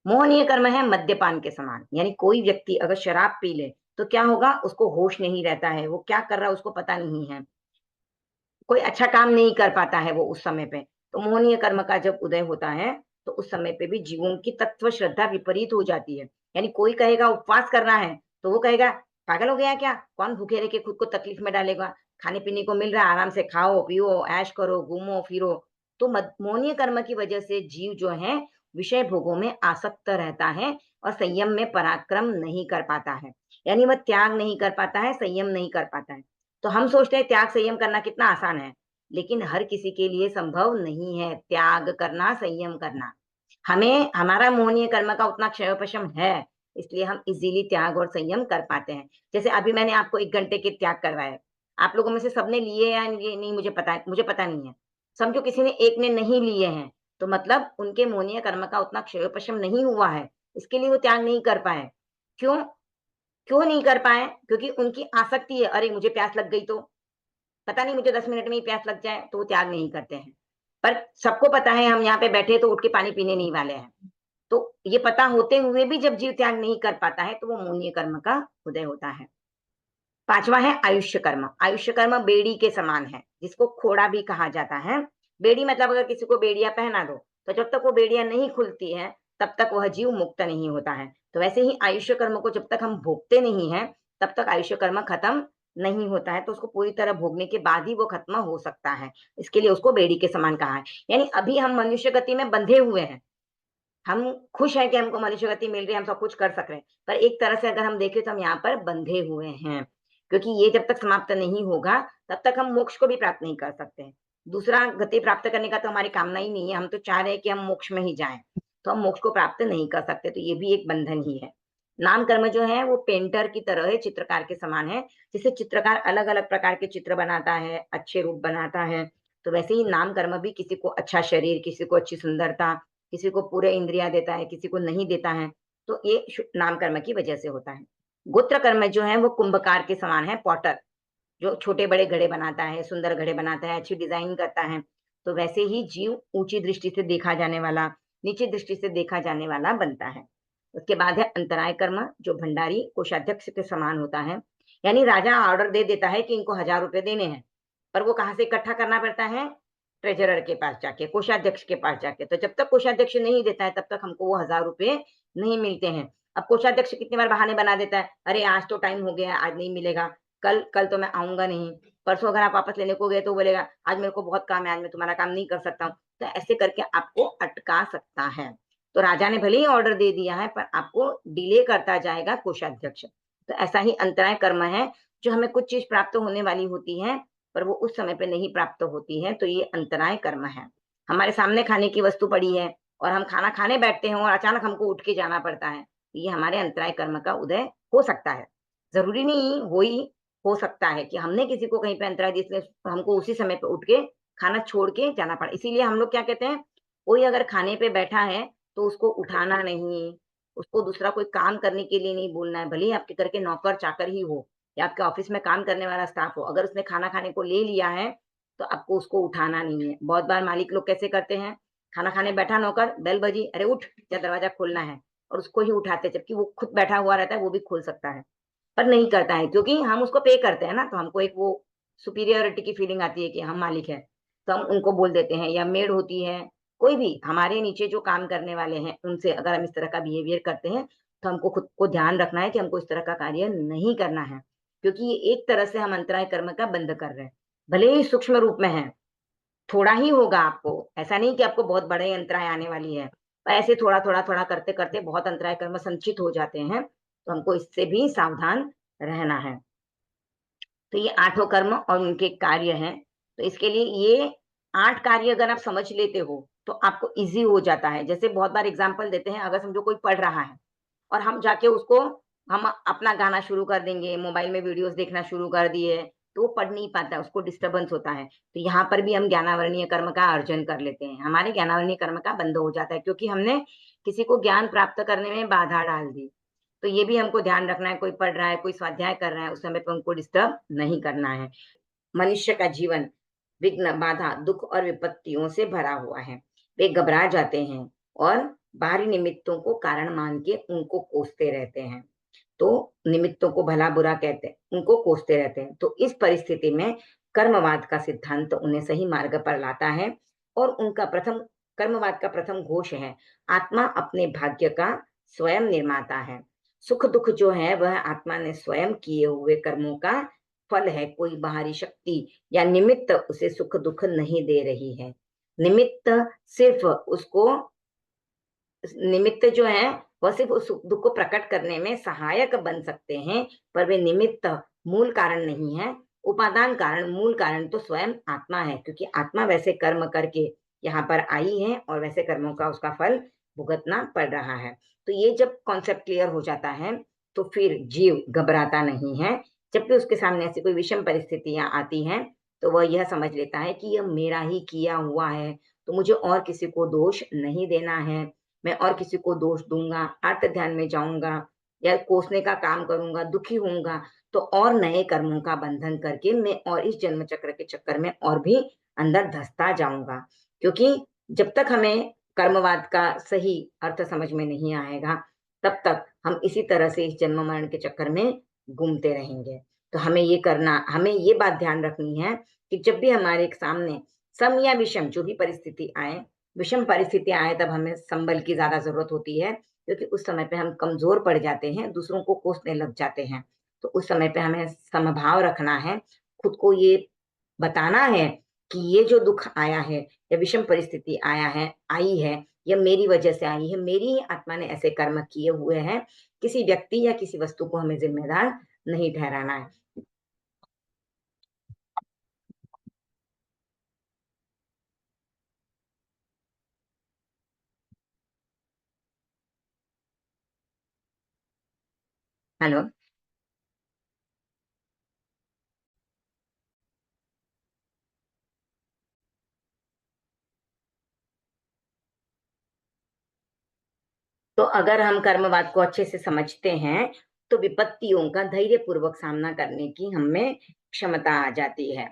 मोहनीय कर्म है मद्यपान के समान, यानी कोई व्यक्ति अगर शराब पी ले तो क्या होगा, उसको होश नहीं रहता है, वो क्या कर रहा है उसको पता नहीं है, कोई अच्छा काम नहीं कर पाता है वो उस समय पे। तो मोहनीय कर्म का जब उदय होता है तो उस समय पे भी जीवों की तत्व श्रद्धा विपरीत हो जाती है। यानी कोई कहेगा उपवास करना है तो वो कहेगा पागल हो गया क्या? कौन भूखे रह के खुद को तकलीफ में डालेगा? खाने-पीने को मिल रहा है, आराम से खाओ, पियो, ऐश करो, घूमो-फिरो। तो मद मोहनीय कर्म की वजह से जीव जो है विषय भोगों में आसक्त रहता है और संयम में पराक्रम नहीं कर पाता है। यानी वह त्याग नहीं कर पाता है, संयम नहीं कर पाता है। तो हम सोचते हैं त्याग संयम करना कितना आसान है, लेकिन हर किसी के लिए संभव नहीं है त्याग करना, संयम करना। हमें हमारा मोहनीय कर्म का उतना क्षयोपशम है, इसलिए हम इज़िली त्याग और संयम कर पाते हैं। जैसे अभी मैंने आपको 1 घंटे के त्याग करवाए, आप लोगों में से सबने लिए या लिए नहीं मुझे पता नहीं है। समझो किसी ने एक ने नहीं लिए हैं, तो मतलब उनके मोहनीय कर्म का उतना क्षयोपशम नहीं हुआ है, इसके लिए वो त्याग नहीं कर पाए। क्यों? क्यों नहीं कर पाए? क्योंकि उनकी आसक्ति है, अरे मुझे प्यास लग गई तो, पता नहीं मुझे 10 मिनट में ही प्यास लग जाए, तो वो त्याग नहीं करते हैं। पर सबको पता है हम यहाँ पे बैठे तो उठ के पानी पीने नहीं वाले हैं। तो ये पता होते हुए भी जब जीव त्याग नहीं कर पाता है, तो वो मोहनीय कर्म का उदय होता है। 5वां है आयुष्य कर्म। आयुष्य कर्म बेड़ी के समान है, जिसको खोड़ा भी कहा जाता है। बेड़ी मतलब अगर किसी को बेड़ियाँ पहना दो, तो जब तक वो बेड़ियाँ नहीं खुलती हैं, तब तक वह जीव मुक्त नहीं होता है। तो वैसे ही आयुष्य कर्म को जब तक हम भोगते नहीं हैं, तब तक आयुष्य कर्म खत्म नहीं होता है, तो उसको पूरी तरह भोगने के बाद ही वो खत्म हो सकता है। इसके लिए उसको बेड़ी के समान कहा है। यानी अभी हम मनुष्य गति में बंधे हुए हैं। हम खुश हैं कि हमको मनुष्य गति मिल रही है, हम सब कुछ कर सक रहे हैं। पर एक तरह से अगर हम देखें तो हम यहाँ पर बंधे हुए हैं, क्योंकि ये जब तक समाप्त नहीं होगा, तब तक हम मोक्ष को भी प्राप्त नहीं कर सकते हैं। दूसरा गति प्राप्त करने का तो हमारी कामना ही नहीं है, हम तो चाह रहे हैं कि हम मोक्ष में ही जाएँ, तो हम मोक्ष को प्राप्त नहीं कर सकते, तो ये भी एक बंधन ही है। नाम कर्म जो है वो पेंटर की तरह है, चित्रकार के समान है। जैसे चित्रकार अलग-अलग प्रकार के चित्र बनाता है, अच्छे रूप बनाता है, तो वैसे ही नाम कर्म भी किसी को अच्छा शरीर, किसी को अच्छी सुंदरता, किसी को पूरे इंद्रियाँ देता है, किसी को नहीं देता है, तो ये नाम कर्म की वजह से होता है। गोत्र कर्म जो है वो कुंभकार के समान है, पॉटर जो छोटे-बड़े घड़े बनाता है, सुंदर घड़े बनाता है, अच्छी डिज़ाइन करता है, तो वैसे ही जीव ऊँची दृष्टि से देखा जाने वाला, नीची दृष्टि से देखा जाने वाला बनता है। उसके बाद है अंतराय कर्म जो भंडारी कोषाध्यक्ष के समान होता है, यानी राजा ऑर्डर दे देता है कि इनको ₹1000 देने हैं, पर वो कहाँ से इकट्ठा करना पड़ता है? ट्रेज़रर के पास जाके, कोषाध्यक्ष के पास जाके, तो जब तक कोषाध्यक्ष नहीं देता है, तब तक हमको वो ₹1000 नहीं मिलते हैं। अब कोषाध्यक्ष कितनी बार बहाने बना देता है, "अरे! आज तो टाइम हो गया है, आज नहीं मिलेगा, कल तो मैं आऊँगा नहीं।" परसों अगर आप वापस लेने को गए तो वो बोलेगा, "आज मेरे को बहुत काम है, आज मैं तुम्हारा काम नहीं कर सकता हूँ।" तो ऐसे करके आपको अटका सकता है। तो राजा ने भले ही ऑर्डर दे दिया है, पर आपको डिले करता जाएगा कोषाध्यक्ष। तो ऐसा ही अंतराय कर्म है, जो हमें कुछ चीज़ प्राप्त होने वाली होती है, पर वो उस समय पे नहीं प्राप्त होती है, तो ये अंतराय कर्म है। हमारे सामने खाने की वस्तु पड़ी है और हम खाना खाने बैठते हैं और अचानक हमको उठ के जाना पड़ता है, ये हमारे अंतराय कर्म का उदय हो सकता है। ज़रूरी नहीं हो सकता है कि हमने किसी को कहीं पे अंतराय दी इसलिए हमको उसी समय पे उठ के खाना छोड़ के जाना पड़ा। इसीलिए हम लोग क्या कहते हैं, कोई अगर खाने पे बैठा है, तो उसको उठाना नहीं, उसको दूसरा कोई काम करने के लिए नहीं बोलना है, भले ही आपके घर के नौकर-चाकर ही हो या आपके ऑफिस में काम करने वाला स्टाफ हो, अगर उसने खाना खाने को ले लिया है, तो आपको उसको उठाना नहीं है। बहुत बार मालिक लोग कैसे करते हैं, खाना खाने बैठा नौकर, बेल बजी, "अरे उठ, जा दरवाज़ा खोलना है" और उसको ही उठाते हैं, जबकि वो खुद बैठा हुआ रहता है, वो भी खोल सकता है। पर नहीं करता है क्योंकि हम उसको पे करते हैं ना, तो हमको एक वो सुपीरियॉरिटी की फीलिंग आती है कि हम मालिक हैं, तो हम उनको बोल देते हैं या मेड होती है, कोई भी हमारे नीचे जो काम करने वाले हैं, उनसे अगर हम इस तरह का बिहेवियर करते हैं, तो हमको खुद को ध्यान रखना है कि हमको इस तरह का कार्य नहीं करना है, क्योंकि ये एक तरह से हम अंतराय कर्म का बंध कर रहे हैं। भले ही सूक्ष्म रूप में है, थोड़ा ही होगा आपको, ऐसा नहीं कि आपको बहुत बड़े अंतराय आने वाली है, पर ऐसे थोड़ा-थोड़ा करते-करते बहुत अंतराय कर्म संचित हो जाते हैं, तो हमको इससे भी सावधान रहना है। तो ये आठों कर्म और उनके कार्य हैं। तो इसके लिए ये 8 कार्य अगर आप समझ लेते हो, तो आपको ईज़ी हो जाता है। जैसे बहुत बार एग्ज़ाम्पल देते हैं, अगर समझो कोई पढ़ रहा है और हम जाके उसको हम अपना गाना शुरू कर देंगे, मोबाइल में वीडियोज़ देखना शुरू कर दिए, तो वो पढ़ नहीं पाता, उसको डिस्टर्बेंस होता है। तो यहाँ पर भी हम ज्ञानावरणीय कर्म का अर्जन कर लेते हैं। हमारे ज्ञानावरणीय कर्म का बंद हो जाता है क्योंकि हमने किसी को ज्ञान प्राप्त करने में बाधा डाल दी। तो ये भी हमको ध्यान रखना है, कोई पढ़ रहा है, कोई स्वाध्याय कर रहा है, उस समय पे उनको डिस्टर्ब नहीं करना है। मनुष्य का जीवन विघ्न, बाधा, दुख और विपत्तियों से भरा हुआ है। वे घबरा जाते हैं और बाहरी निमित्तों को कारण मान के उनको कोसते रहते हैं। तो निमित्तों को भला-बुरा कहते हैं, उनको कोसते रहते हैं। तो इस परिस्थिति में कर्मवाद का सिद्धांत उन्हें सही मार्ग पर लाता है और उनका प्रथम कर्मवाद का प्रथम घोष है, आत्मा अपने भाग्य का स्वयं निर्माता है। सुख दुख जो है वह आत्मा ने स्वयं किए हुए कर्मों का फल है, कोई बाहरी शक्ति या निमित्त उसे सुख दुख नहीं दे रही है। निमित्त सिर्फ उसको निमित्त जो है वह सिर्फ उस सुख दुख को प्रकट करने में सहायक बन सकते हैं, पर वे निमित्त मूल कारण नहीं है। उपादान कारण, मूल कारण तो स्वयं आत्मा है, क्योंकि आत्मा वैसे कर्म करके यहाँ पर आई है और वैसे कर्मों का उसका फल भुगतना पड़ रहा है। तो ये जब कॉन्सेप्ट क्लियर हो जाता है तो फिर जीव घबराता नहीं है। जब भी उसके सामने ऐसी कोई विषम परिस्थितियां आती हैं तो वह यह समझ लेता है कि यह मेरा ही किया हुआ है, तो मुझे और किसी को दोष नहीं देना है। मैं और किसी को दोष दूंगा, आर्त ध्यान में जाऊंगा या कोसने का काम करूंगा, दुखी होऊंगा, तो और नए कर्मों का बंधन करके मैं और इस जन्म चक्र के चक्कर में और भी अंदर धंसता जाऊंगा। क्योंकि जब तक हमें कर्मवाद का सही अर्थ समझ में नहीं आएगा, तब तक हम इसी तरह से इस जन्म मरण के चक्कर में घूमते रहेंगे। तो हमें ये बात ध्यान रखनी है कि जब भी हमारे सामने सम या विषम जो भी परिस्थिति आए, विषम परिस्थिति आए, तब हमें संबल की ज्यादा जरूरत होती है, क्योंकि उस समय पे हम कमजोर पड़ जाते हैं, दूसरों को कोसने लग जाते हैं। तो उस समय पे हमें समभाव रखना है, खुद को ये बताना है कि ये जो दुख आया है या विषम परिस्थिति आई है, यह मेरी वजह से आई है, मेरी ही आत्मा ने ऐसे कर्म किए हुए हैं। किसी व्यक्ति या किसी वस्तु को हमें जिम्मेदार नहीं ठहराना है। हेलो। तो अगर हम कर्मवाद को अच्छे से समझते हैं तो विपत्तियों का धैर्य पूर्वक सामना करने की हमें क्षमता आ जाती है।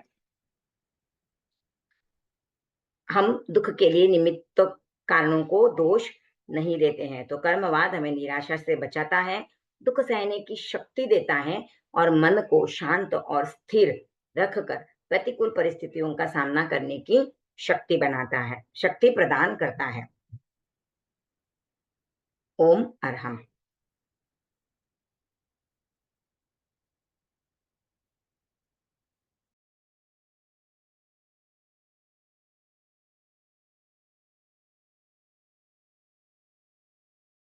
हम दुख के लिए निमित्त कारणों को दोष नहीं देते हैं। तो कर्मवाद हमें निराशा से बचाता है, दुख सहने की शक्ति देता है और मन को शांत और स्थिर रखकर प्रतिकूल परिस्थितियों का सामना करने की शक्ति प्रदान करता है। ओम अरहम।